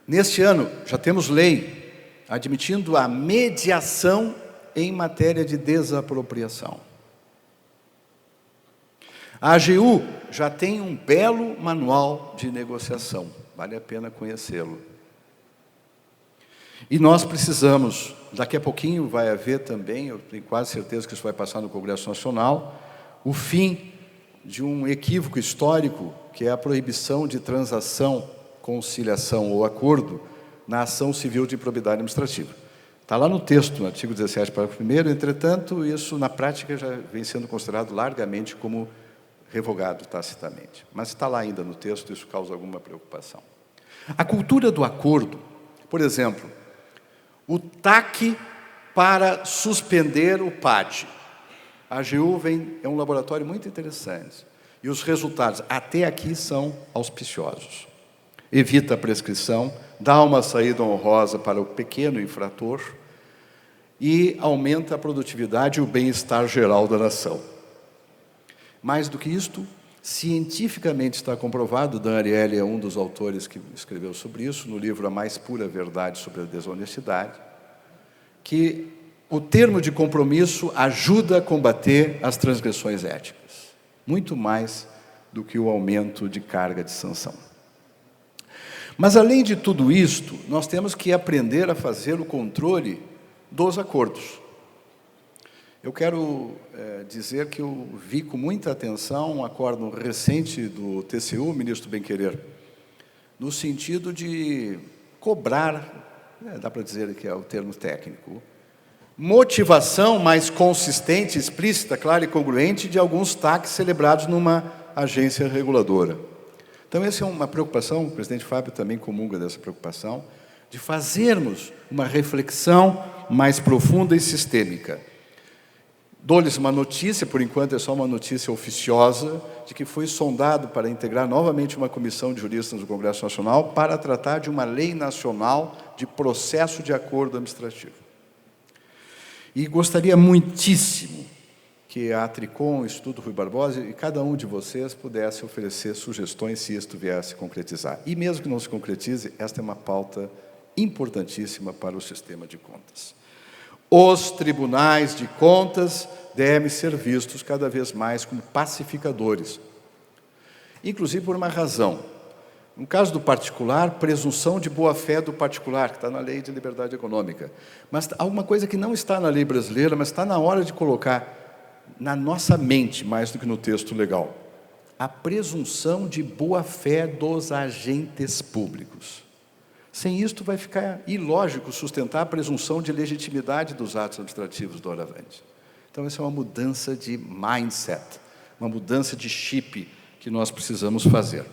S4: Neste ano, já temos lei admitindo a mediação em matéria de desapropriação. A AGU já tem um belo manual de negociação, vale a pena conhecê-lo. E nós precisamos, daqui a pouquinho vai haver também, eu tenho quase certeza que isso vai passar no Congresso Nacional, o fim de um equívoco histórico, que é a proibição de transação, conciliação ou acordo na ação civil de improbidade administrativa. Está lá no texto, no artigo 17, parágrafo 1º, entretanto, isso na prática já vem sendo considerado largamente como revogado tacitamente. Mas está lá ainda no texto, isso causa alguma preocupação. A cultura do acordo, por exemplo, o TAC para suspender o PAD. A AGU é um laboratório muito interessante. E os resultados, até aqui, são auspiciosos. Evita a prescrição, dá uma saída honrosa para o pequeno infrator e aumenta a produtividade e o bem-estar geral da nação. Mais do que isto, cientificamente está comprovado, Dan Ariely é um dos autores que escreveu sobre isso, no livro A Mais Pura Verdade sobre a Desonestidade, que o termo de compromisso ajuda a combater as transgressões éticas, muito mais do que o aumento de carga de sanção. Mas, além de tudo isto, nós temos que aprender a fazer o controle dos acordos. Eu quero dizer que eu vi com muita atenção um acordo recente do TCU, ministro Bem-Querer, no sentido de cobrar, dá para dizer que é o termo técnico, motivação mais consistente, explícita, clara e congruente de alguns TACs celebrados numa agência reguladora. Então, essa é uma preocupação, o presidente Fábio também comunga dessa preocupação, de fazermos uma reflexão mais profunda e sistêmica. Dou-lhes uma notícia, por enquanto é só uma notícia oficiosa, de que foi sondado para integrar novamente uma comissão de juristas do Congresso Nacional para tratar de uma lei nacional de processo de acordo administrativo. E gostaria muitíssimo que a Tricom, o Instituto Rui Barbosa e cada um de vocês pudesse oferecer sugestões se isto viesse a concretizar. E mesmo que não se concretize, esta é uma pauta importantíssima para o sistema de contas. Os tribunais de contas devem ser vistos cada vez mais como pacificadores, inclusive por uma razão. No caso do particular, presunção de boa-fé do particular, que está na Lei de Liberdade Econômica. Mas alguma coisa que não está na lei brasileira, mas está na hora de colocar na nossa mente, mais do que no texto legal. A presunção de boa-fé dos agentes públicos. Sem isto, vai ficar ilógico sustentar a presunção de legitimidade dos atos administrativos do doravante. Então, essa é uma mudança de mindset, uma mudança de chip que nós precisamos fazer.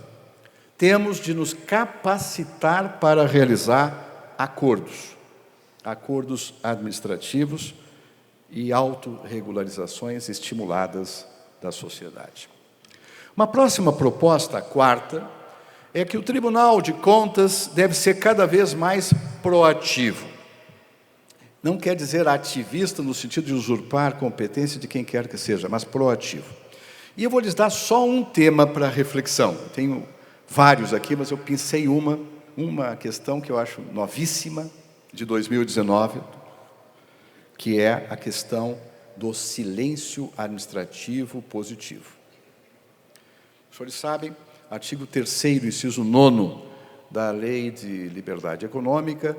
S4: Temos de nos capacitar para realizar acordos administrativos e autorregularizações estimuladas da sociedade. Uma próxima proposta, a quarta, é que o Tribunal de Contas deve ser cada vez mais proativo. Não quer dizer ativista no sentido de usurpar competência de quem quer que seja, mas proativo. E eu vou lhes dar só um tema para reflexão. Tenho vários aqui, mas eu pensei uma questão que eu acho novíssima, de 2019, que é a questão do silêncio administrativo positivo. Os senhores sabem, artigo 3º, inciso 9º da Lei de Liberdade Econômica,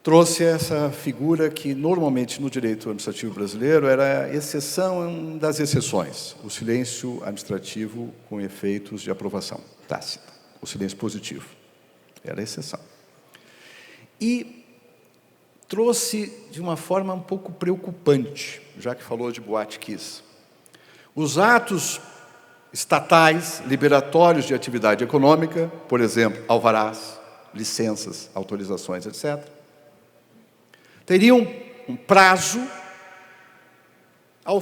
S4: trouxe essa figura que normalmente no direito administrativo brasileiro era a exceção das exceções, o silêncio administrativo com efeitos de aprovação tácita, o silêncio positivo, era a exceção. E trouxe de uma forma um pouco preocupante, já que falou de Boate Kiss. Os atos estatais, liberatórios de atividade econômica, por exemplo, alvarás, licenças, autorizações, etc., teriam um prazo ao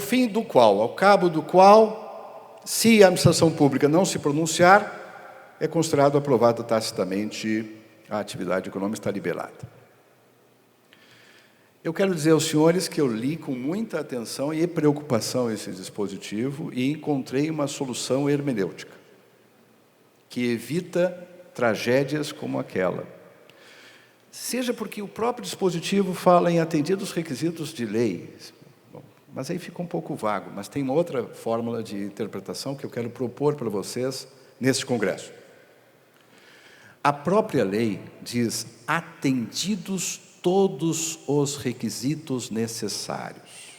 S4: cabo do qual, se a administração pública não se pronunciar, é considerado aprovada tacitamente a atividade econômica está liberada. Eu quero dizer aos senhores que eu li com muita atenção e preocupação esse dispositivo e encontrei uma solução hermenêutica que evita tragédias como aquela. Seja porque o próprio dispositivo fala em atendidos os requisitos de lei, mas aí fica um pouco vago, mas tem uma outra fórmula de interpretação que eu quero propor para vocês nesse congresso. A própria lei diz atendidos todos os requisitos necessários.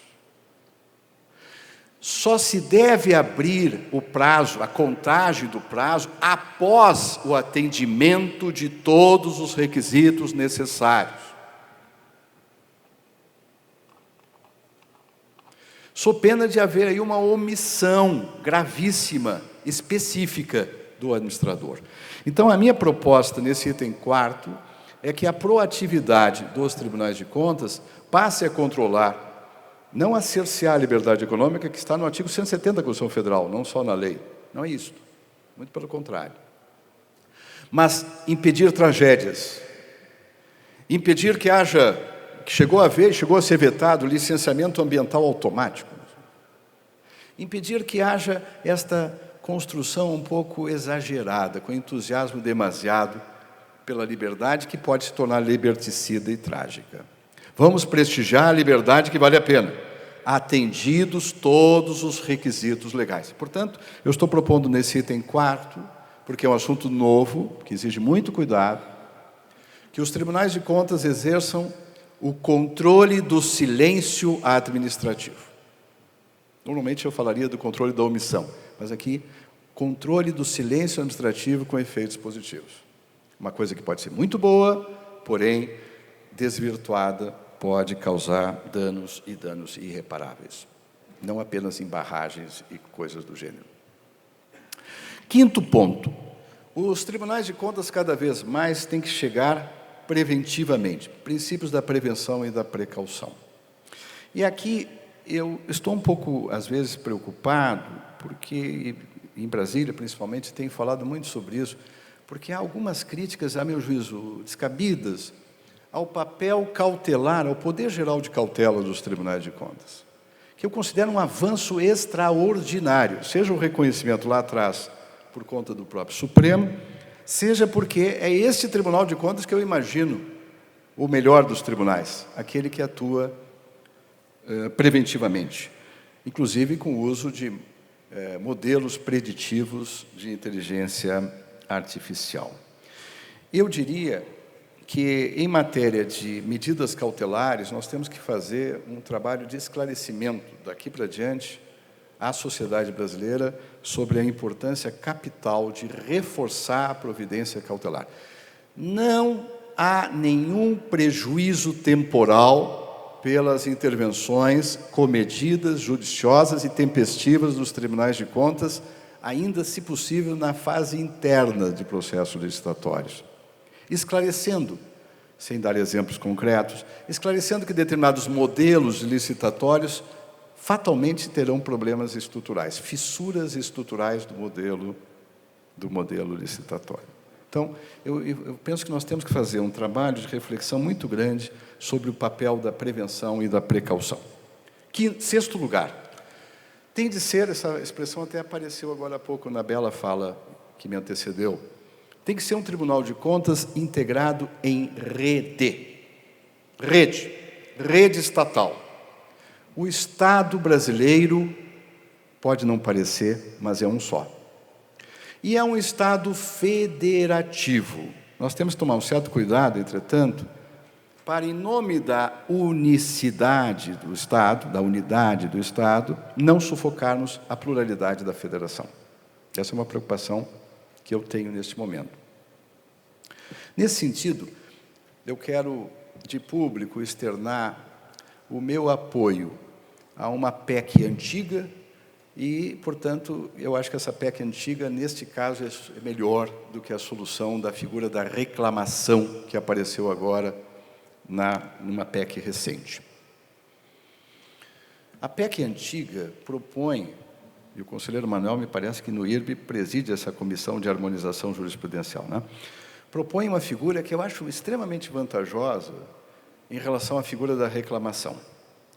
S4: Só se deve abrir o prazo, a contagem do prazo, após o atendimento de todos os requisitos necessários. Sob pena de haver aí uma omissão gravíssima, específica do administrador. Então, a minha proposta nesse item 4º é que a proatividade dos tribunais de contas passe a controlar, não a cercear a liberdade econômica, que está no artigo 170 da Constituição Federal, não só na lei. Não é isso. Muito pelo contrário. Mas impedir tragédias. Impedir que chegou a ser vetado, licenciamento ambiental automático. Impedir que haja esta construção um pouco exagerada, com entusiasmo demasiado pela liberdade, que pode se tornar liberticida e trágica. Vamos prestigiar a liberdade que vale a pena, atendidos todos os requisitos legais. Portanto, eu estou propondo nesse item 4º, porque é um assunto novo, que exige muito cuidado, que os tribunais de contas exerçam o controle do silêncio administrativo. Normalmente eu falaria do controle da omissão, mas aqui, controle do silêncio administrativo com efeitos positivos. Uma coisa que pode ser muito boa, porém, desvirtuada, pode causar danos irreparáveis. Não apenas em barragens e coisas do gênero. Quinto ponto, os tribunais de contas cada vez mais têm que chegar preventivamente, princípios da prevenção e da precaução. E aqui eu estou um pouco, às vezes, preocupado, porque em Brasília, principalmente, tem falado muito sobre isso, porque há algumas críticas, a meu juízo, descabidas ao papel cautelar, ao poder geral de cautela dos tribunais de contas, que eu considero um avanço extraordinário, seja o reconhecimento lá atrás por conta do próprio Supremo, seja porque é este Tribunal de Contas que eu imagino o melhor dos tribunais, aquele que atua preventivamente, inclusive com o uso de modelos preditivos de inteligência artificial. Eu diria que, em matéria de medidas cautelares, nós temos que fazer um trabalho de esclarecimento daqui para diante à sociedade brasileira sobre a importância capital de reforçar a providência cautelar. Não há nenhum prejuízo temporal pelas intervenções comedidas, judiciosas e tempestivas dos tribunais de contas, ainda, se possível, na fase interna de processos licitatórios. Esclarecendo, sem dar exemplos concretos, esclarecendo que determinados modelos licitatórios fatalmente terão problemas estruturais, fissuras estruturais do modelo licitatório. Então, eu penso que nós temos que fazer um trabalho de reflexão muito grande sobre o papel da prevenção e da precaução. Sexto lugar, tem de ser, essa expressão até apareceu agora há pouco na bela fala que me antecedeu, tem que ser um tribunal de contas integrado em rede estatal. O Estado brasileiro, pode não parecer, mas é um só. E é um Estado federativo. Nós temos que tomar um certo cuidado, entretanto, para, em nome da unicidade do Estado, da unidade do Estado, não sufocarmos a pluralidade da federação. Essa é uma preocupação que eu tenho neste momento. Nesse sentido, eu quero, de público, externar o meu apoio a uma PEC antiga e, portanto, eu acho que essa PEC antiga, neste caso, é melhor do que a solução da figura da reclamação que apareceu agora numa PEC recente. A PEC antiga propõe, e o conselheiro Manuel me parece que no IRB preside essa comissão de harmonização jurisprudencial, né? Propõe uma figura que eu acho extremamente vantajosa em relação à figura da reclamação,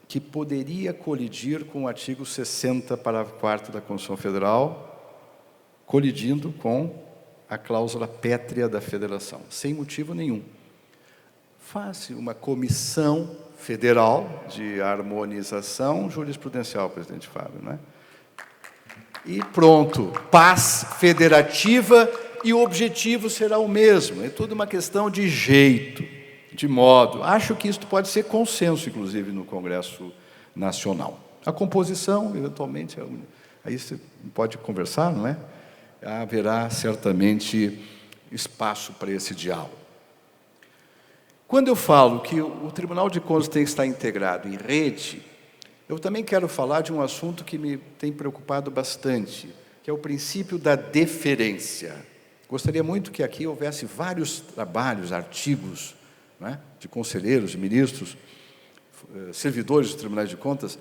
S4: que poderia colidir com o artigo 60, parágrafo 4º da Constituição Federal, colidindo com a cláusula pétrea da federação, sem motivo nenhum. Faz uma comissão federal de harmonização jurisprudencial, presidente Fábio, né? E pronto, paz federativa, e o objetivo será o mesmo. É tudo uma questão de jeito, de modo. Acho que isso pode ser consenso, inclusive, no Congresso Nacional. A composição, eventualmente, aí você pode conversar, não é? Haverá, certamente, espaço para esse diálogo. Quando eu falo que o Tribunal de Contas tem que estar integrado em rede, eu também quero falar de um assunto que me tem preocupado bastante, que é o princípio da deferência. Gostaria muito que aqui houvesse vários trabalhos, artigos, né, de conselheiros, de ministros, servidores dos tribunais de contas,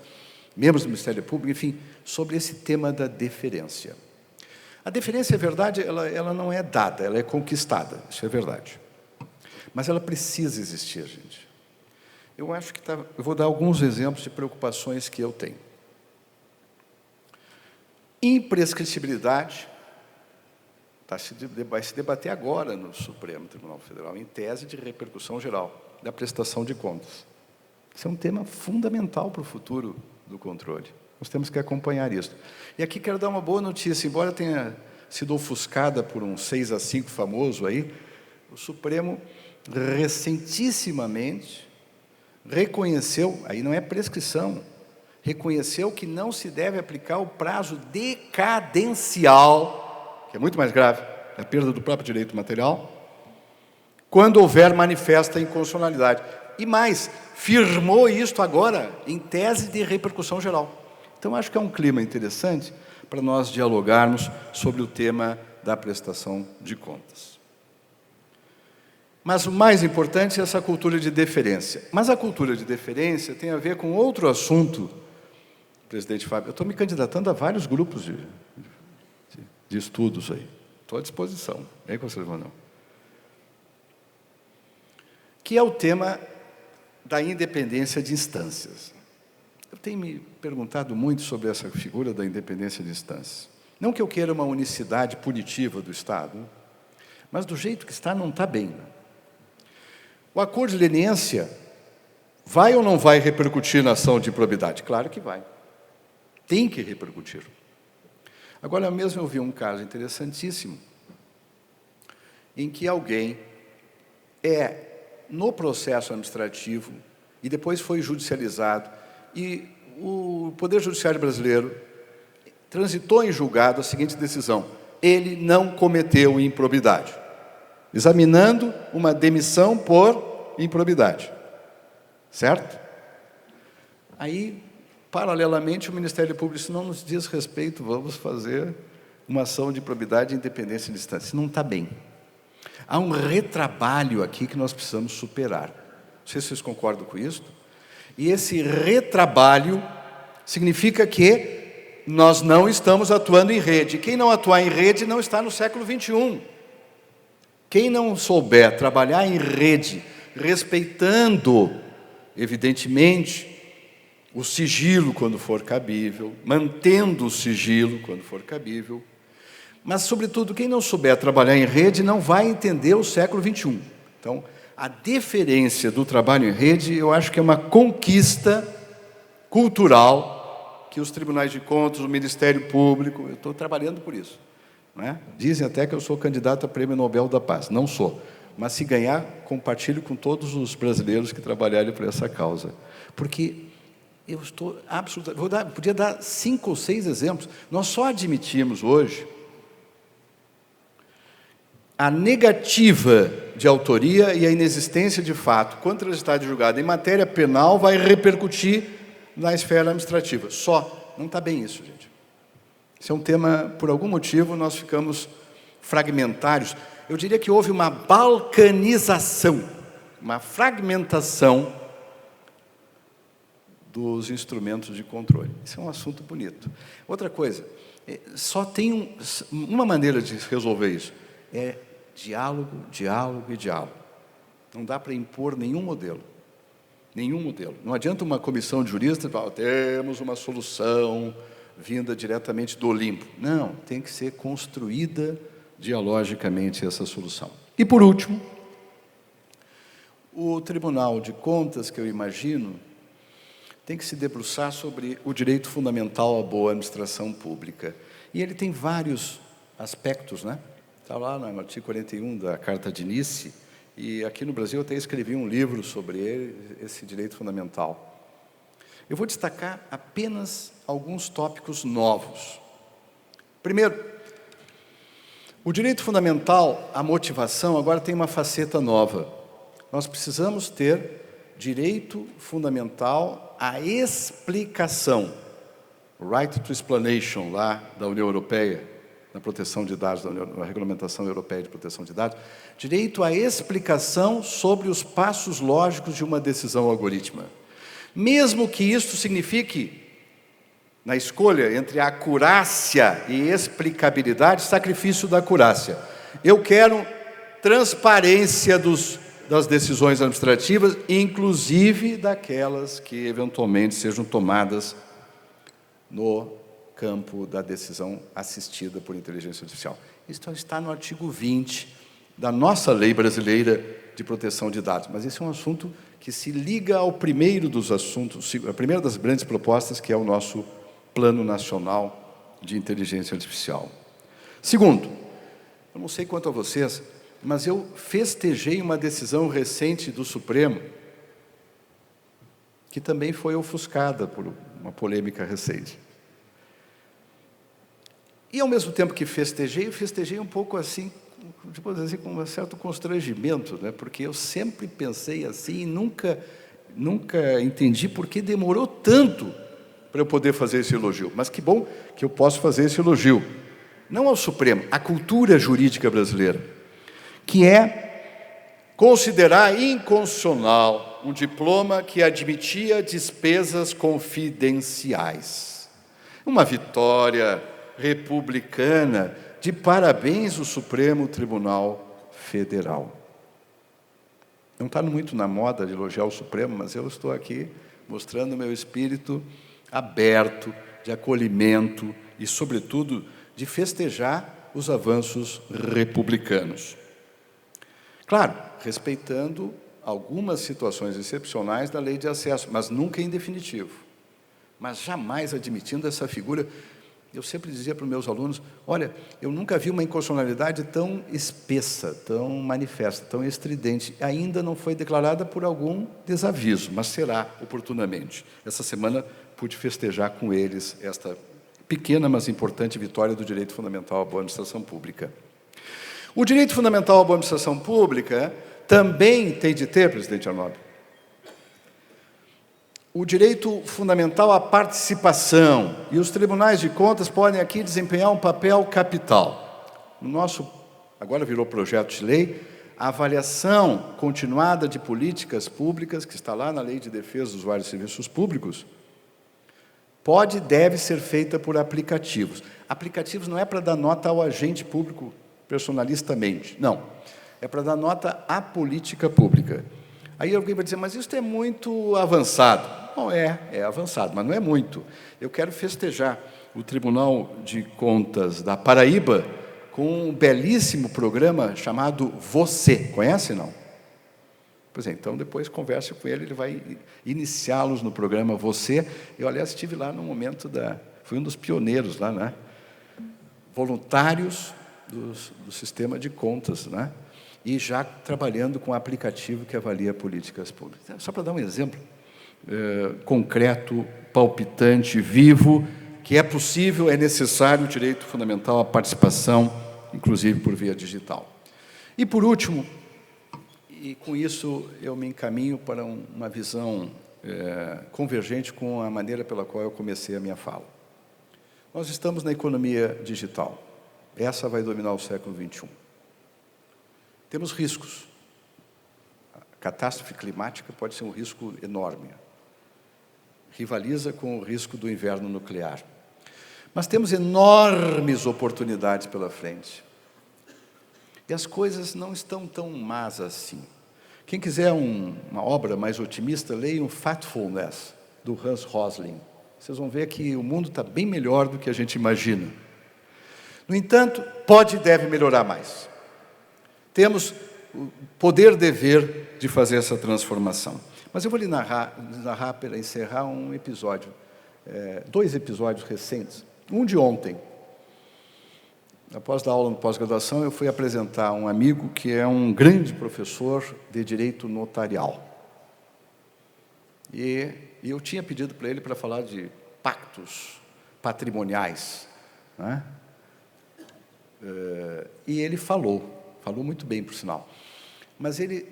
S4: membros do Ministério Público, enfim, sobre esse tema da deferência. A deferência, é verdade, ela não é dada, ela é conquistada, isso é verdade. Mas ela precisa existir, gente. Eu acho que eu vou dar alguns exemplos de preocupações que eu tenho. Imprescritibilidade vai se debater agora no Supremo Tribunal Federal, em tese de repercussão geral da prestação de contas. Isso é um tema fundamental para o futuro do controle. Nós temos que acompanhar isso. E aqui quero dar uma boa notícia, embora tenha sido ofuscada por um 6-5 famoso aí, o Supremo recentissimamente reconheceu, aí não é prescrição, reconheceu que não se deve aplicar o prazo decadencial, que é muito mais grave, a perda do próprio direito material, quando houver manifesta inconstitucionalidade. E mais, firmou isto agora em tese de repercussão geral. Então, acho que é um clima interessante para nós dialogarmos sobre o tema da prestação de contas. Mas o mais importante é essa cultura de deferência. Mas a cultura de deferência tem a ver com outro assunto, presidente Fábio. Eu estou me candidatando a vários grupos de estudos aí. Estou à disposição. Vem com vocês, não. Que é o tema da independência de instâncias. Eu tenho me perguntado muito sobre essa figura da independência de instâncias. Não que eu queira uma unicidade punitiva do Estado, mas do jeito que está, não está bem. O acordo de leniência vai ou não vai repercutir na ação de improbidade? Claro que vai. Tem que repercutir. Agora mesmo eu vi um caso interessantíssimo, em que alguém no processo administrativo, e depois foi judicializado, e o Poder Judiciário brasileiro transitou em julgado a seguinte decisão: ele não cometeu improbidade, examinando uma demissão por improbidade. Certo? Aí, paralelamente, o Ministério Público disse: não nos diz respeito, vamos fazer uma ação de improbidade e independência de instância. Não está bem. Há um retrabalho aqui que nós precisamos superar. Não sei se vocês concordam com isso. E esse retrabalho significa que nós não estamos atuando em rede. Quem não atuar em rede não está no século XXI. Quem não souber trabalhar em rede, respeitando, evidentemente, o sigilo quando for cabível, mantendo o sigilo quando for cabível, mas, sobretudo, quem não souber trabalhar em rede não vai entender o século XXI. Então, a deferência do trabalho em rede, eu acho que é uma conquista cultural que os tribunais de contas, o Ministério Público, eu estou trabalhando por isso. Não é? Dizem até que eu sou candidato a Prêmio Nobel da Paz. Não sou. Mas, se ganhar, compartilho com todos os brasileiros que trabalharem por essa causa. Porque eu estou absolutamente... Podia dar 5 ou 6 exemplos. Nós só admitimos hoje a negativa de autoria e a inexistência de fato, quando transitar de julgado em matéria penal, vai repercutir na esfera administrativa. Só. Não está bem isso, gente. Esse é um tema, por algum motivo, nós ficamos fragmentários. Eu diria que houve uma balcanização, uma fragmentação dos instrumentos de controle. Isso é um assunto bonito. Outra coisa, só tem uma maneira de resolver isso. É diálogo, diálogo e diálogo. Não dá para impor nenhum modelo. Nenhum modelo. Não adianta uma comissão de juristas falar: temos uma solução vinda diretamente do Olimpo. Não, tem que ser construída dialogicamente essa solução. E, por último, o Tribunal de Contas, que eu imagino, tem que se debruçar sobre o direito fundamental à boa administração pública. E ele tem vários aspectos, né? Está lá no artigo 41 da Carta de Nice, e aqui no Brasil eu até escrevi um livro sobre ele, esse direito fundamental. Eu vou destacar apenas alguns tópicos novos. Primeiro, o direito fundamental, a motivação, agora tem uma faceta nova. Nós precisamos ter direito fundamental à explicação, right to explanation, lá da União Europeia, na proteção de dados, na Regulamentação Europeia de Proteção de Dados, direito à explicação sobre os passos lógicos de uma decisão algorítmica. Mesmo que isto signifique, na escolha entre a acurácia e explicabilidade, sacrifício da acurácia. Eu quero transparência das decisões administrativas, inclusive daquelas que eventualmente sejam tomadas no campo da decisão assistida por inteligência artificial. Isso está no artigo 20 da nossa lei brasileira de proteção de dados. Mas esse é um assunto que se liga ao primeiro dos assuntos, a primeira das grandes propostas, que é o nosso Plano Nacional de Inteligência Artificial. Segundo, eu não sei quanto a vocês, mas eu festejei uma decisão recente do Supremo, que também foi ofuscada por uma polêmica recente. E, ao mesmo tempo que festejei, eu festejei um pouco assim, depois assim, com um certo constrangimento, né? Porque eu sempre pensei assim e nunca entendi por que demorou tanto para eu poder fazer esse elogio. Mas que bom que eu posso fazer esse elogio. Não ao Supremo, à cultura jurídica brasileira, que é considerar inconstitucional um diploma que admitia despesas confidenciais. Uma vitória republicana. De parabéns o Supremo Tribunal Federal. Não está muito na moda de elogiar o Supremo, mas eu estou aqui mostrando o meu espírito aberto, de acolhimento e, sobretudo, de festejar os avanços republicanos. Claro, respeitando algumas situações excepcionais da lei de acesso, mas nunca em definitivo. Mas jamais admitindo essa figura. Eu sempre dizia para os meus alunos, olha, eu nunca vi uma inconstitucionalidade tão espessa, tão manifesta, tão estridente. Ainda não foi declarada por algum desaviso, mas será oportunamente. Essa semana pude festejar com eles esta pequena, mas importante vitória do direito fundamental à boa administração pública. O direito fundamental à boa administração pública também tem de ter, presidente Arnaldo, o direito fundamental à participação, e os tribunais de contas podem aqui desempenhar um papel capital. No nosso, agora virou projeto de lei, a avaliação continuada de políticas públicas, que está lá na Lei de Defesa dos Usuários e Serviços Públicos, pode e deve ser feita por aplicativos. Aplicativos não é para dar nota ao agente público personalistamente, não. É para dar nota à política pública. Aí alguém vai dizer, mas isso é muito avançado. Não é avançado, mas não é muito. Eu quero festejar o Tribunal de Contas da Paraíba com um belíssimo programa chamado Você. Conhece, não? Pois é, então depois converse com ele, ele vai iniciá-los no programa Você. Eu, aliás, estive lá no momento fui um dos pioneiros lá, né? Voluntários do sistema de contas, né? E já trabalhando com um aplicativo que avalia políticas públicas. Só para dar um exemplo concreto, palpitante, vivo, que é possível, é necessário o direito fundamental à participação, inclusive por via digital. E, por último, e com isso eu me encaminho para uma visão convergente com a maneira pela qual eu comecei a minha fala. Nós estamos na economia digital. Essa vai dominar o século XXI. Temos riscos. A catástrofe climática pode ser um risco enorme. Rivaliza com o risco do inverno nuclear. Mas temos enormes oportunidades pela frente. E as coisas não estão tão más assim. Quem quiser uma obra mais otimista, leia o Factfulness, do Hans Rosling. Vocês vão ver que o mundo está bem melhor do que a gente imagina. No entanto, pode e deve melhorar mais. Temos o poder-dever de fazer essa transformação. Mas eu vou lhe narrar para encerrar um episódio, 2 episódios recentes. Um de ontem. Após dar aula no pós-graduação, eu fui apresentar um amigo que é um grande professor de direito notarial. E eu tinha pedido para ele para falar de pactos patrimoniais, né? E ele falou muito bem, por sinal. Mas ele,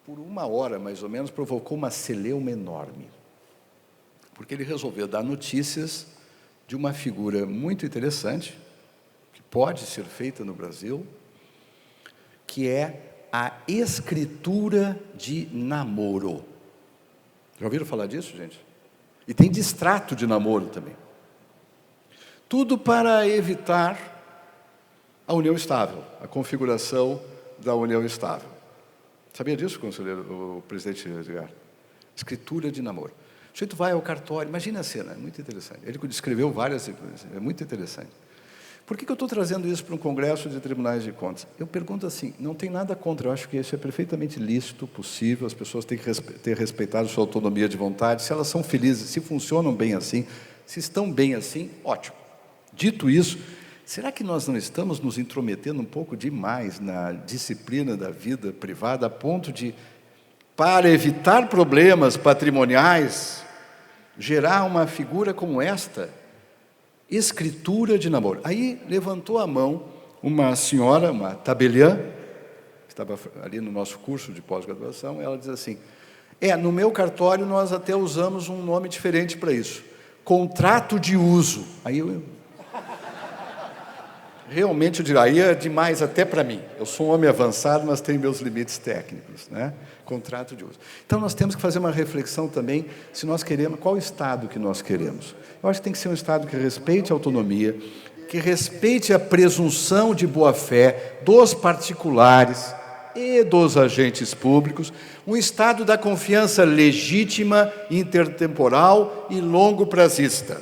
S4: por 1 hora, mais ou menos, provocou uma celeuma enorme. Porque ele resolveu dar notícias de uma figura muito interessante, que pode ser feita no Brasil, que é a escritura de namoro. Já ouviram falar disso, gente? E tem distrato de namoro também. Tudo para evitar a união estável, a configuração da união estável. Sabia disso, conselheiro, o presidente Edgar? Escritura de namoro. O sujeito vai ao cartório, imagina a cena, é muito interessante. Ele descreveu várias, é muito interessante. Por que eu estou trazendo isso para um congresso de tribunais de contas? Eu pergunto assim, não tem nada contra, eu acho que isso é perfeitamente lícito, possível, as pessoas têm que ter respeitado sua autonomia de vontade, se elas são felizes, se funcionam bem assim, se estão bem assim, ótimo. Dito isso, será que nós não estamos nos intrometendo um pouco demais na disciplina da vida privada, a ponto de, para evitar problemas patrimoniais, gerar uma figura como esta, escritura de namoro? Aí levantou a mão uma senhora, uma tabeliã, que estava ali no nosso curso de pós-graduação, ela diz assim, no meu cartório nós até usamos um nome diferente para isso. contrato de uso. Aí eu realmente eu digo, aí é demais até para mim. Eu sou um homem avançado, mas tenho meus limites técnicos, né? Contrato de uso. Então nós temos que fazer uma reflexão também, se nós queremos, qual Estado que nós queremos. Eu acho que tem que ser um Estado que respeite a autonomia, que respeite a presunção de boa-fé dos particulares e dos agentes públicos, um Estado da confiança legítima, intertemporal e longo prazista,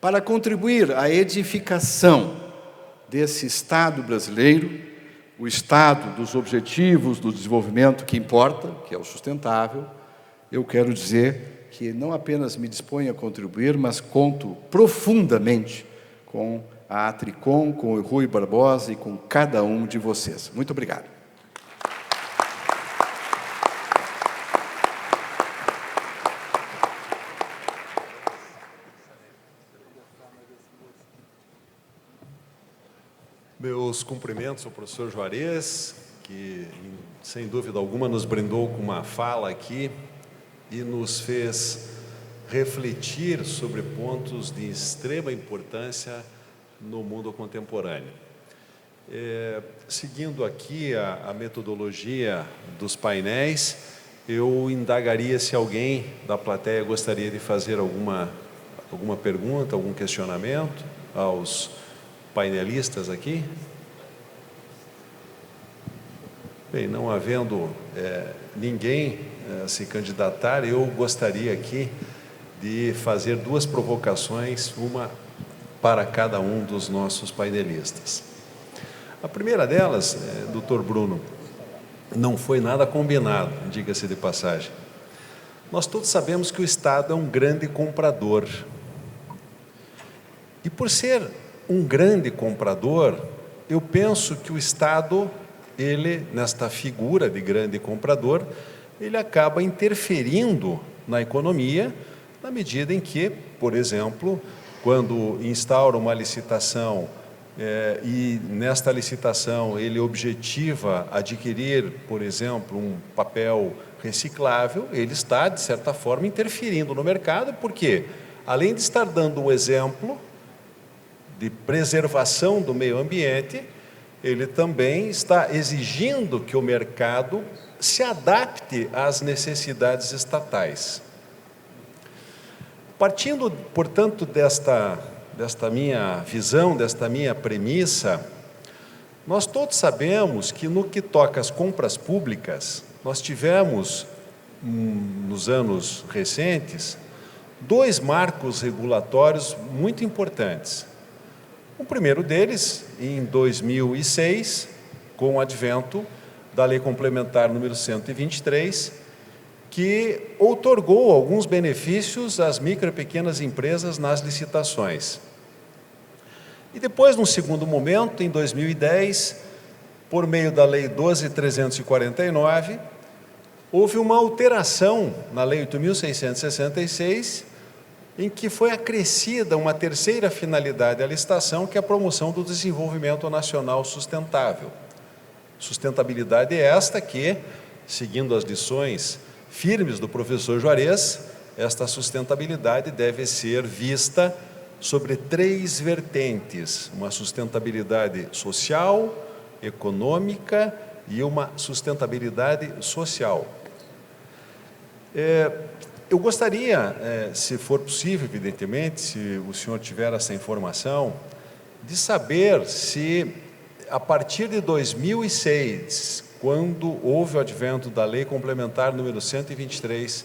S4: para contribuir à edificação desse Estado brasileiro, o Estado dos objetivos do desenvolvimento que importa, que é o sustentável. Eu quero dizer que não apenas me disponho a contribuir, mas conto profundamente com a Atricom, com o Rui Barbosa e com cada um de vocês. Muito obrigado.
S2: Meus cumprimentos ao professor Juarez, que, sem dúvida alguma, nos brindou com uma fala aqui e nos fez refletir sobre pontos de extrema importância no mundo contemporâneo. Seguindo aqui a metodologia dos painéis, eu indagaria se alguém da plateia gostaria de fazer alguma pergunta, algum questionamento aos painelistas aqui. Bem, não havendo ninguém se candidatar, eu gostaria aqui de fazer duas provocações, uma para cada um dos nossos painelistas. A primeira delas, doutor Bruno, não foi nada combinado, diga-se de passagem. Nós todos sabemos que o Estado é um grande comprador. E por ser um grande comprador, eu penso que o Estado, ele, nesta figura de grande comprador, ele acaba interferindo na economia, na medida em que, por exemplo, quando instaura uma licitação e nesta licitação ele objetiva adquirir, por exemplo, um papel reciclável, ele está, de certa forma, interferindo no mercado, porque, além de estar dando um exemplo de preservação do meio ambiente, ele também está exigindo que o mercado se adapte às necessidades estatais. Partindo, portanto, desta minha visão, desta minha premissa, nós todos sabemos que no que toca às compras públicas, nós tivemos, nos anos recentes, dois marcos regulatórios muito importantes. O primeiro deles, em 2006, com o advento da Lei Complementar número 123, que outorgou alguns benefícios às micro e pequenas empresas nas licitações. E depois, num segundo momento, em 2010, por meio da Lei 12.349, houve uma alteração na Lei 8.666, em que foi acrescida uma terceira finalidade à licitação, que é a promoção do desenvolvimento nacional sustentável. Sustentabilidade é esta que, seguindo as lições firmes do professor Juarez, esta sustentabilidade deve ser vista sobre três vertentes: uma sustentabilidade social, econômica e uma sustentabilidade social. Eu gostaria, se for possível, evidentemente, se o senhor tiver essa informação, de saber se, a partir de 2006, quando houve o advento da Lei Complementar número 123,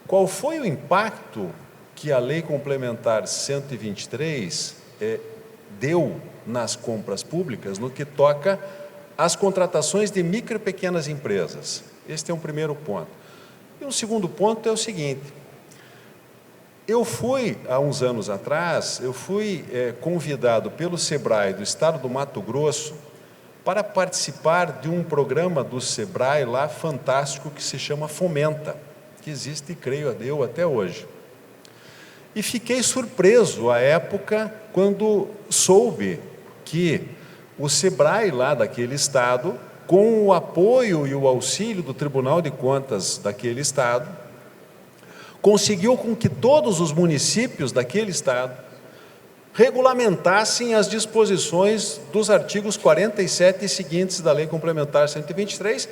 S2: qual foi o impacto que a Lei Complementar 123 deu nas compras públicas, no que toca às contratações de micro e pequenas empresas. Este é um primeiro ponto. E um segundo ponto é o seguinte: há uns anos atrás, eu fui convidado pelo SEBRAE do estado do Mato Grosso para participar de um programa do SEBRAE lá fantástico que se chama Fomenta, que existe, creio eu, até hoje. E fiquei surpreso à época quando soube que o SEBRAE lá daquele estado, com o apoio e o auxílio do Tribunal de Contas daquele estado, conseguiu com que todos os municípios daquele estado regulamentassem as disposições dos artigos 47 e seguintes da Lei Complementar 123,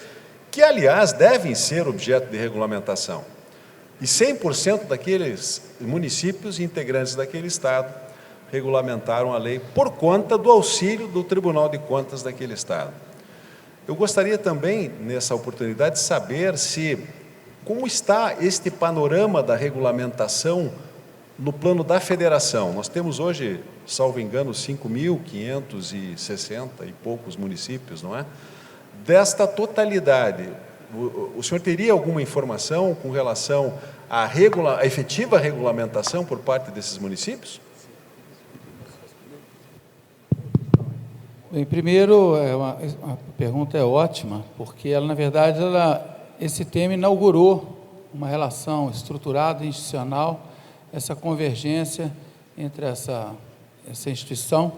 S2: que, aliás, devem ser objeto de regulamentação. E 100% daqueles municípios integrantes daquele estado regulamentaram a lei por conta do auxílio do Tribunal de Contas daquele estado. Eu gostaria também, nessa oportunidade, de saber como está este panorama da regulamentação no plano da federação. Nós temos hoje, salvo engano, 5.560 e poucos municípios, não é? Desta totalidade, o senhor teria alguma informação com relação à efetiva regulamentação por parte desses municípios?
S3: Bem, primeiro, a pergunta é ótima, porque ela, na verdade, esse tema inaugurou uma relação estruturada, institucional, essa convergência entre essa instituição,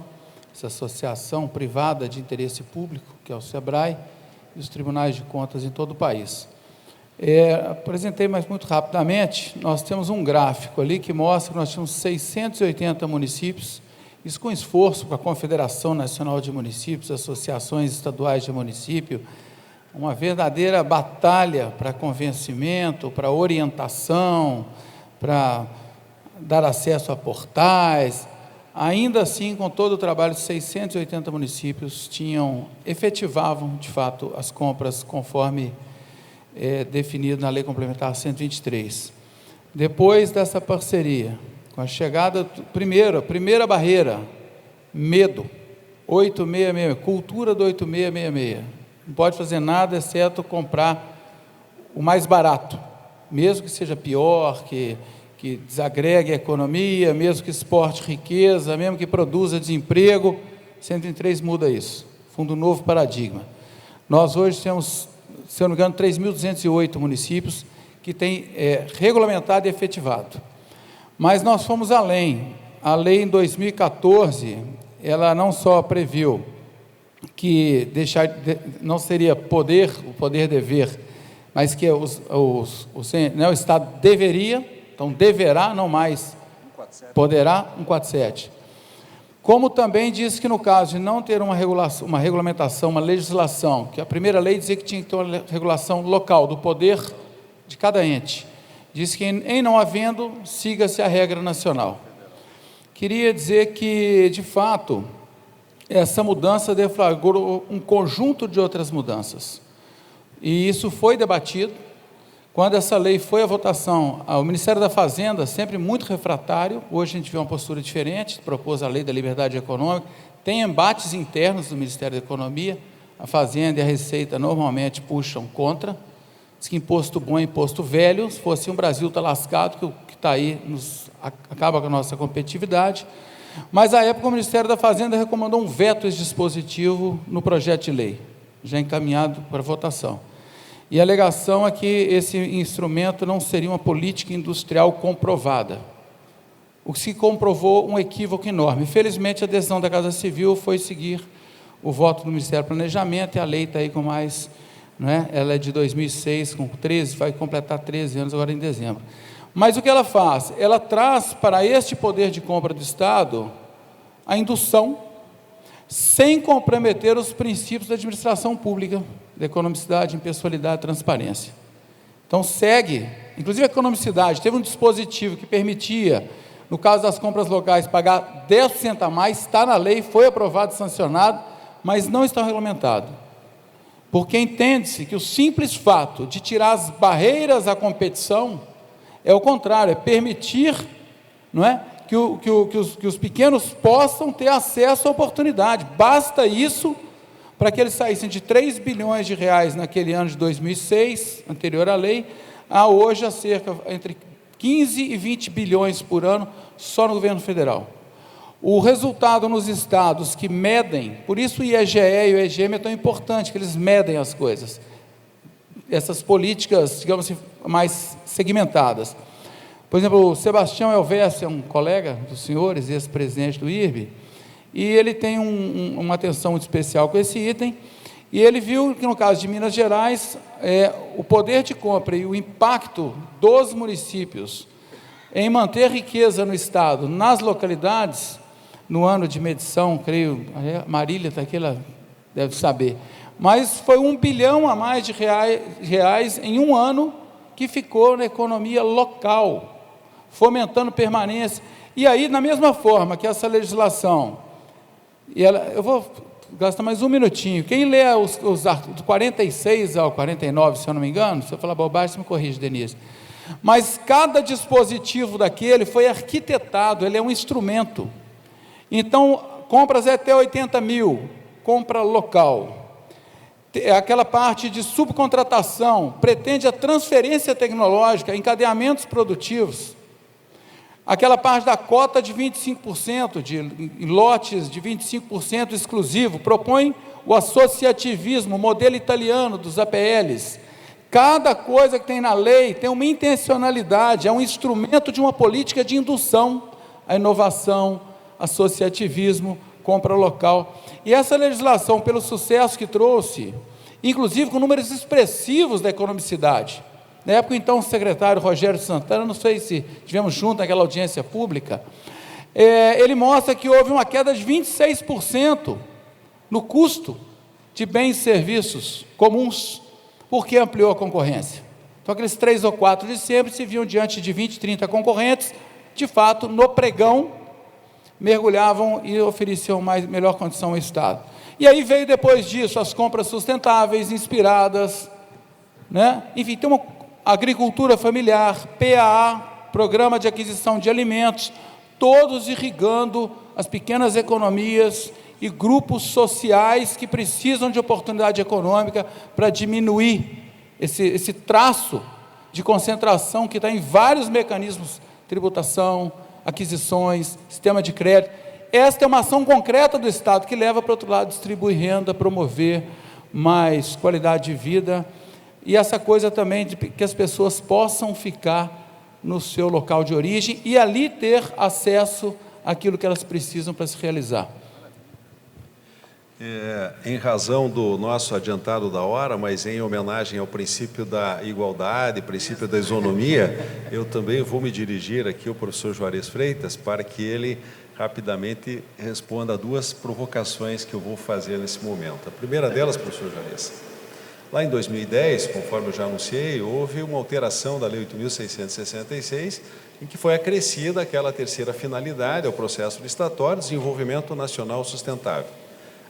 S3: essa associação privada de interesse público, que é o SEBRAE, e os tribunais de contas em todo o país. Apresentei, mas muito rapidamente, nós temos um gráfico ali que mostra que nós tínhamos 680 municípios, isso com esforço com a Confederação Nacional de Municípios, associações estaduais de município, uma verdadeira batalha para convencimento, para orientação, para dar acesso a portais. Ainda assim, com todo o trabalho, 680 municípios efetivavam, de fato, as compras conforme definido na Lei Complementar 123. Depois dessa parceria, com a chegada, primeira barreira, medo, 8666, cultura do 8666. Não pode fazer nada exceto comprar o mais barato, mesmo que seja pior, que desagregue a economia, mesmo que exporte riqueza, mesmo que produza desemprego. 103 muda isso, fundo novo paradigma. Nós hoje temos, se eu não me engano, 3.208 municípios que têm regulamentado e efetivado. Mas nós fomos além. A lei, em 2014, ela não só previu que não seria o poder-dever, mas que o Estado deveria, então deverá, não mais poderá, 147. Como também disse que no caso de não ter uma regulamentação, uma legislação, que a primeira lei dizia que tinha que ter uma regulação local, do poder de cada ente, diz que em não havendo, siga-se a regra nacional. Queria dizer que, de fato, essa mudança deflagrou um conjunto de outras mudanças. E isso foi debatido. Quando essa lei foi à votação, o Ministério da Fazenda, sempre muito refratário, hoje a gente vê uma postura diferente, propôs a lei da liberdade econômica, tem embates internos do Ministério da Economia, a Fazenda e a Receita normalmente puxam contra, diz que imposto bom é imposto velho, se fosse um Brasil está lascado, que o que está aí acaba com a nossa competitividade. Mas, à época, o Ministério da Fazenda recomendou um veto a esse dispositivo no projeto de lei, já encaminhado para votação. E a alegação é que esse instrumento não seria uma política industrial comprovada, o que se comprovou um equívoco enorme. Felizmente, a decisão da Casa Civil foi seguir o voto do Ministério do Planejamento, e a lei está aí com mais... Ela é de 2006, com 13, vai completar 13 anos agora em dezembro. Mas o que ela faz? Ela traz para este poder de compra do Estado a indução, sem comprometer os princípios da administração pública, da economicidade, impessoalidade e transparência. Então segue, inclusive a economicidade, teve um dispositivo que permitia, no caso das compras locais, pagar 10% a mais, está na lei, foi aprovado e sancionado, mas não está regulamentado. Porque entende-se que o simples fato de tirar as barreiras à competição é o contrário, é permitir, que os pequenos possam ter acesso à oportunidade. Basta isso para que eles saíssem de 3 bilhões de reais naquele ano de 2006, anterior à lei, a hoje a cerca entre 15 e 20 bilhões por ano, só no governo federal. O resultado nos estados que medem, por isso o IEGE e o EGM é tão importante, que eles medem as coisas, essas políticas, digamos assim, mais segmentadas. Por exemplo, o Sebastião Elvésio é um colega dos senhores, ex-presidente do IRB, e ele tem uma atenção muito especial com esse item, E ele viu que, no caso de Minas Gerais, o poder de compra e o impacto dos municípios em manter riqueza no Estado, nas localidades, no ano de medição, creio, a Marília está aqui, ela deve saber, mas foi 1 bilhão a mais de reais em um ano que ficou na economia local, fomentando permanência. E aí, na mesma forma que essa legislação, eu vou gastar mais um minutinho, quem lê os artigos do 46 ao 49, se eu não me engano, se eu falar bobagem, você me corrige, Denise, mas cada dispositivo daquele foi arquitetado, ele é um instrumento. Então, compras até 80 mil, compra local. Aquela parte de subcontratação, pretende a transferência tecnológica, encadeamentos produtivos. Aquela parte da cota de 25%, em lotes de 25% exclusivo, propõe o associativismo, o modelo italiano dos APLs. Cada coisa que tem na lei tem uma intencionalidade, é um instrumento de uma política de indução à inovação, associativismo, compra local. E essa legislação, pelo sucesso que trouxe, inclusive com números expressivos da economicidade, na época, então, o secretário Rogério Santana, não sei se estivemos juntos naquela audiência pública, ele mostra que houve uma queda de 26% no custo de bens e serviços comuns, porque ampliou a concorrência. Então, aqueles 3 ou 4 de sempre se viam diante de 20, 30 concorrentes, de fato, no pregão, mergulhavam e ofereciam melhor condição ao Estado. E aí veio, depois disso, as compras sustentáveis, inspiradas, né? Enfim, tem uma agricultura familiar, PAA, Programa de Aquisição de Alimentos, todos irrigando as pequenas economias e grupos sociais que precisam de oportunidade econômica para diminuir esse traço de concentração que está em vários mecanismos, tributação, aquisições, sistema de crédito. Esta é uma ação concreta do Estado que leva, para o outro lado, distribuir renda, promover mais qualidade de vida, e essa coisa também de que as pessoas possam ficar no seu local de origem e ali ter acesso àquilo que elas precisam para se realizar.
S2: Em razão do nosso adiantado da hora, mas em homenagem ao princípio da igualdade, princípio da isonomia, eu também vou me dirigir aqui ao professor Juarez Freitas para que ele rapidamente responda a 2 provocações que eu vou fazer nesse momento. A primeira delas, professor Juarez, lá em 2010, conforme eu já anunciei, houve uma alteração da Lei 8.666, em que foi acrescida aquela terceira finalidade ao processo licitatório, desenvolvimento nacional sustentável.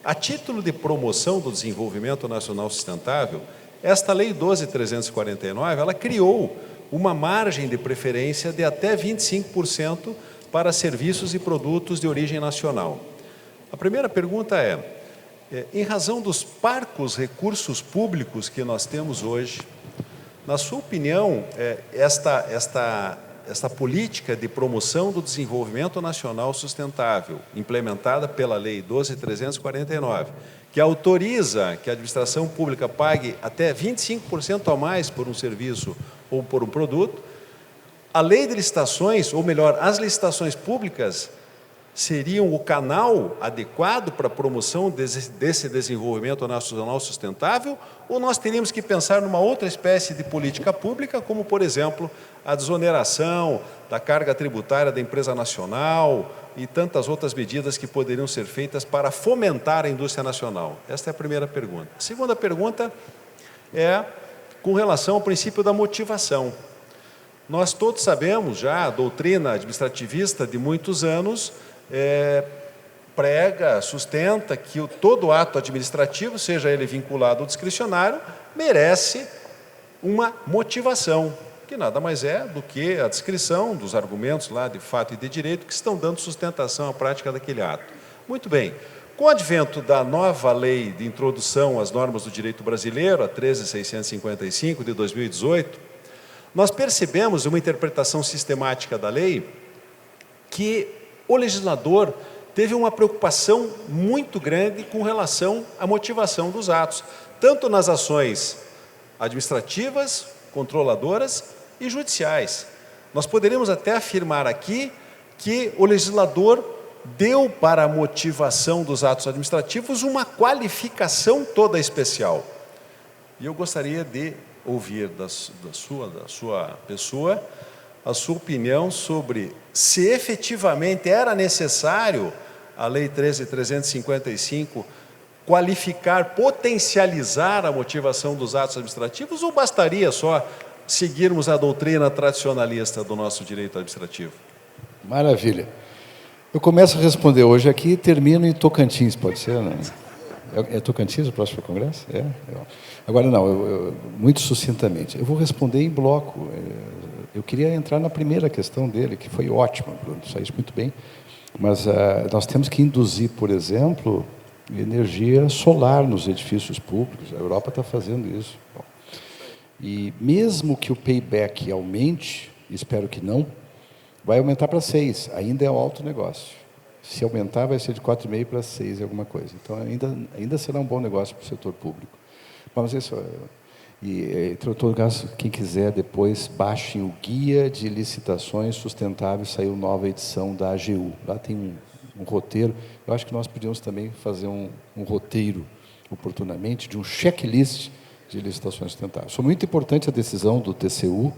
S2: A título de promoção do desenvolvimento nacional sustentável, esta Lei 12.349, ela criou uma margem de preferência de até 25% para serviços e produtos de origem nacional. A primeira pergunta em razão dos parcos recursos públicos que nós temos hoje, na sua opinião, esta política de promoção do desenvolvimento nacional sustentável, implementada pela Lei 12.349, que autoriza que a administração pública pague até 25% a mais por um serviço ou por um produto, a lei de licitações, ou melhor, as licitações públicas, seriam o canal adequado para a promoção desse desenvolvimento nacional sustentável, ou nós teríamos que pensar numa outra espécie de política pública, como, por exemplo, a desoneração da carga tributária da empresa nacional e tantas outras medidas que poderiam ser feitas para fomentar a indústria nacional? Esta é a primeira pergunta. A segunda pergunta é com relação ao princípio da motivação. Nós todos sabemos já, a doutrina administrativista de muitos anos prega, sustenta que todo ato administrativo, seja ele vinculado ou discricionário, merece uma motivação, que nada mais é do que a descrição dos argumentos lá de fato e de direito que estão dando sustentação à prática daquele ato. Muito bem. Com o advento da nova lei de introdução às normas do direito brasileiro, a 13.655 de 2018, nós percebemos uma interpretação sistemática da lei que o legislador teve uma preocupação muito grande com relação à motivação dos atos, tanto nas ações administrativas, controladoras e judiciais. Nós poderíamos até afirmar aqui que o legislador deu para a motivação dos atos administrativos uma qualificação toda especial. E eu gostaria de ouvir da sua pessoa a sua opinião sobre se efetivamente era necessário a Lei 13.355 qualificar, potencializar a motivação dos atos administrativos, ou bastaria só seguirmos a doutrina tradicionalista do nosso direito administrativo?
S4: Maravilha. Eu começo a responder hoje aqui e termino em Tocantins, pode ser, né? É Tocantins o próximo congresso? É? Agora, não, muito sucintamente. Eu vou responder em bloco. Eu queria entrar na primeira questão dele, que foi ótima, Bruno, saísse muito bem. Mas nós temos que induzir, por exemplo, energia solar nos edifícios públicos. A Europa está fazendo isso. Bom, e mesmo que o payback aumente, espero que não, vai aumentar para 6, ainda é um alto negócio. Se aumentar, vai ser de 4,5 para 6 e alguma coisa. Então, ainda será um bom negócio para o setor público. Mas isso, em todo caso, quem quiser depois, baixem o Guia de Licitações Sustentáveis, saiu nova edição da AGU. Lá tem um roteiro. Eu acho que nós podíamos também fazer um roteiro, oportunamente, de um checklist de licitações sustentáveis. Foi muito importante a decisão do TCU,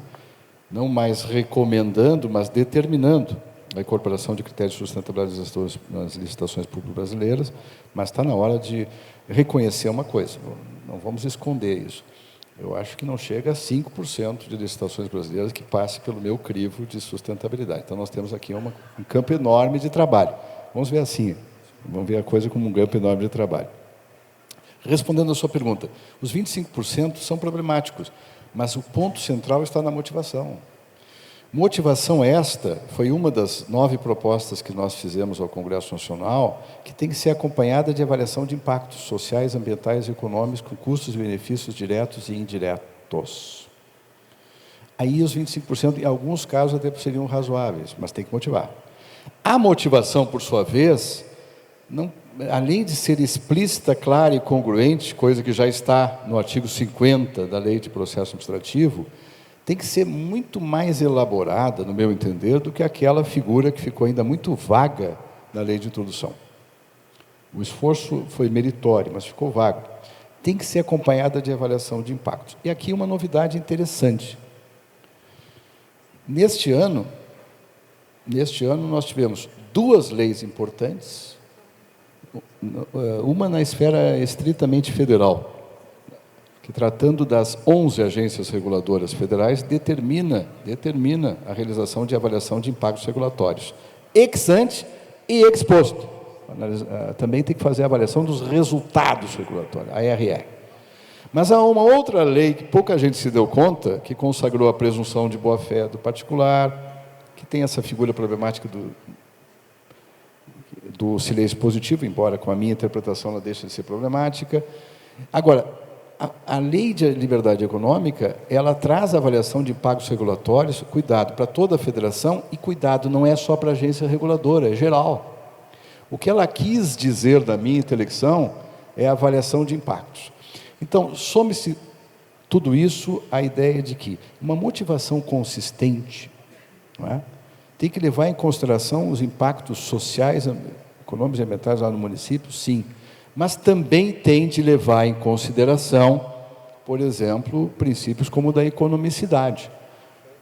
S4: não mais recomendando, mas determinando a incorporação de critérios de sustentabilidade nas licitações públicas brasileiras, mas está na hora de reconhecer uma coisa, não vamos esconder isso. Eu acho que não chega a 5% de licitações brasileiras que passe pelo meu crivo de sustentabilidade. Então, nós temos aqui um campo enorme de trabalho. Vamos ver assim, vamos ver a coisa como um campo enorme de trabalho. Respondendo à sua pergunta, os 25% são problemáticos, mas o ponto central está na motivação. Motivação esta foi uma das 9 propostas que nós fizemos ao Congresso Nacional, que tem que ser acompanhada de avaliação de impactos sociais, ambientais e econômicos, com custos e benefícios diretos e indiretos. Aí os 25%, em alguns casos, até seriam razoáveis, mas tem que motivar. A motivação, por sua vez, além de ser explícita, clara e congruente, coisa que já está no artigo 50 da Lei de Processo Administrativo, tem que ser muito mais elaborada, no meu entender, do que aquela figura que ficou ainda muito vaga na Lei de Introdução. O esforço foi meritório, mas ficou vago. Tem que ser acompanhada de avaliação de impactos. E aqui uma novidade interessante. Neste ano nós tivemos 2 leis importantes, uma na esfera estritamente federal, que, tratando das 11 agências reguladoras federais, determina a realização de avaliação de impactos regulatórios, ex ante e ex post. Também tem que fazer a avaliação dos resultados regulatórios, a ARR. Mas há uma outra lei que pouca gente se deu conta, que consagrou a presunção de boa-fé do particular, que tem essa figura problemática do silêncio positivo, embora com a minha interpretação ela deixe de ser problemática. Agora, a Lei de Liberdade Econômica, ela traz a avaliação de impactos regulatórios, cuidado, para toda a federação, e cuidado, não é só para a agência reguladora, é geral. O que ela quis dizer da minha intelecção é a avaliação de impactos. Então, some-se tudo isso à ideia de que uma motivação consistente, não é, tem que levar em consideração os impactos sociais, econômicos e ambientais lá no município, sim, mas também tem de levar em consideração, por exemplo, princípios como o da economicidade.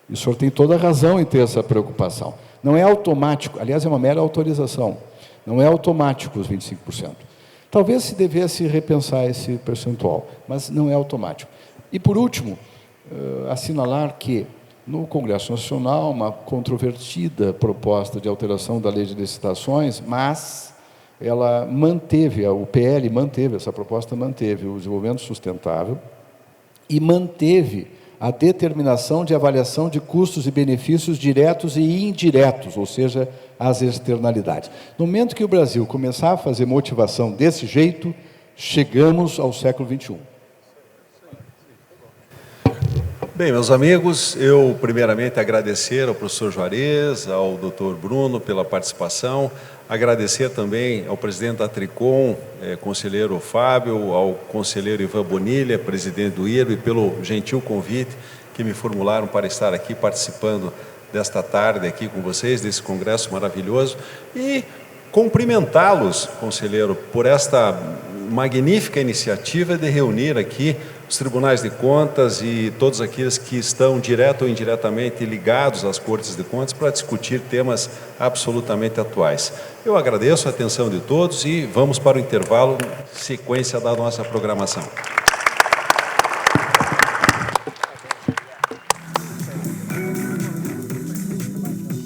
S4: E o senhor tem toda a razão em ter essa preocupação. Não é automático, aliás, é uma mera autorização, não é automático os 25%. Talvez se devesse repensar esse percentual, mas não é automático. E, por último, assinalar que, no Congresso Nacional, uma controvertida proposta de alteração da Lei de Licitações, mas ela manteve, o PL manteve, essa proposta manteve o desenvolvimento sustentável e manteve a determinação de avaliação de custos e benefícios diretos e indiretos, ou seja, as externalidades. No momento que o Brasil começar a fazer motivação desse jeito, chegamos ao século XXI.
S2: Bem, meus amigos, eu primeiramente agradecer ao professor Juarez, ao doutor Bruno pela participação, agradecer também ao presidente da Tricom, conselheiro Fábio, ao conselheiro Ivan Bonilha, presidente do IRB, pelo gentil convite que me formularam para estar aqui participando desta tarde aqui com vocês, desse congresso maravilhoso. E cumprimentá-los, conselheiro, por esta magnífica iniciativa de reunir aqui os tribunais de contas e todos aqueles que estão direto ou indiretamente ligados às Cortes de Contas para discutir temas absolutamente atuais. Eu agradeço a atenção de todos e vamos para o intervalo, sequência da nossa programação.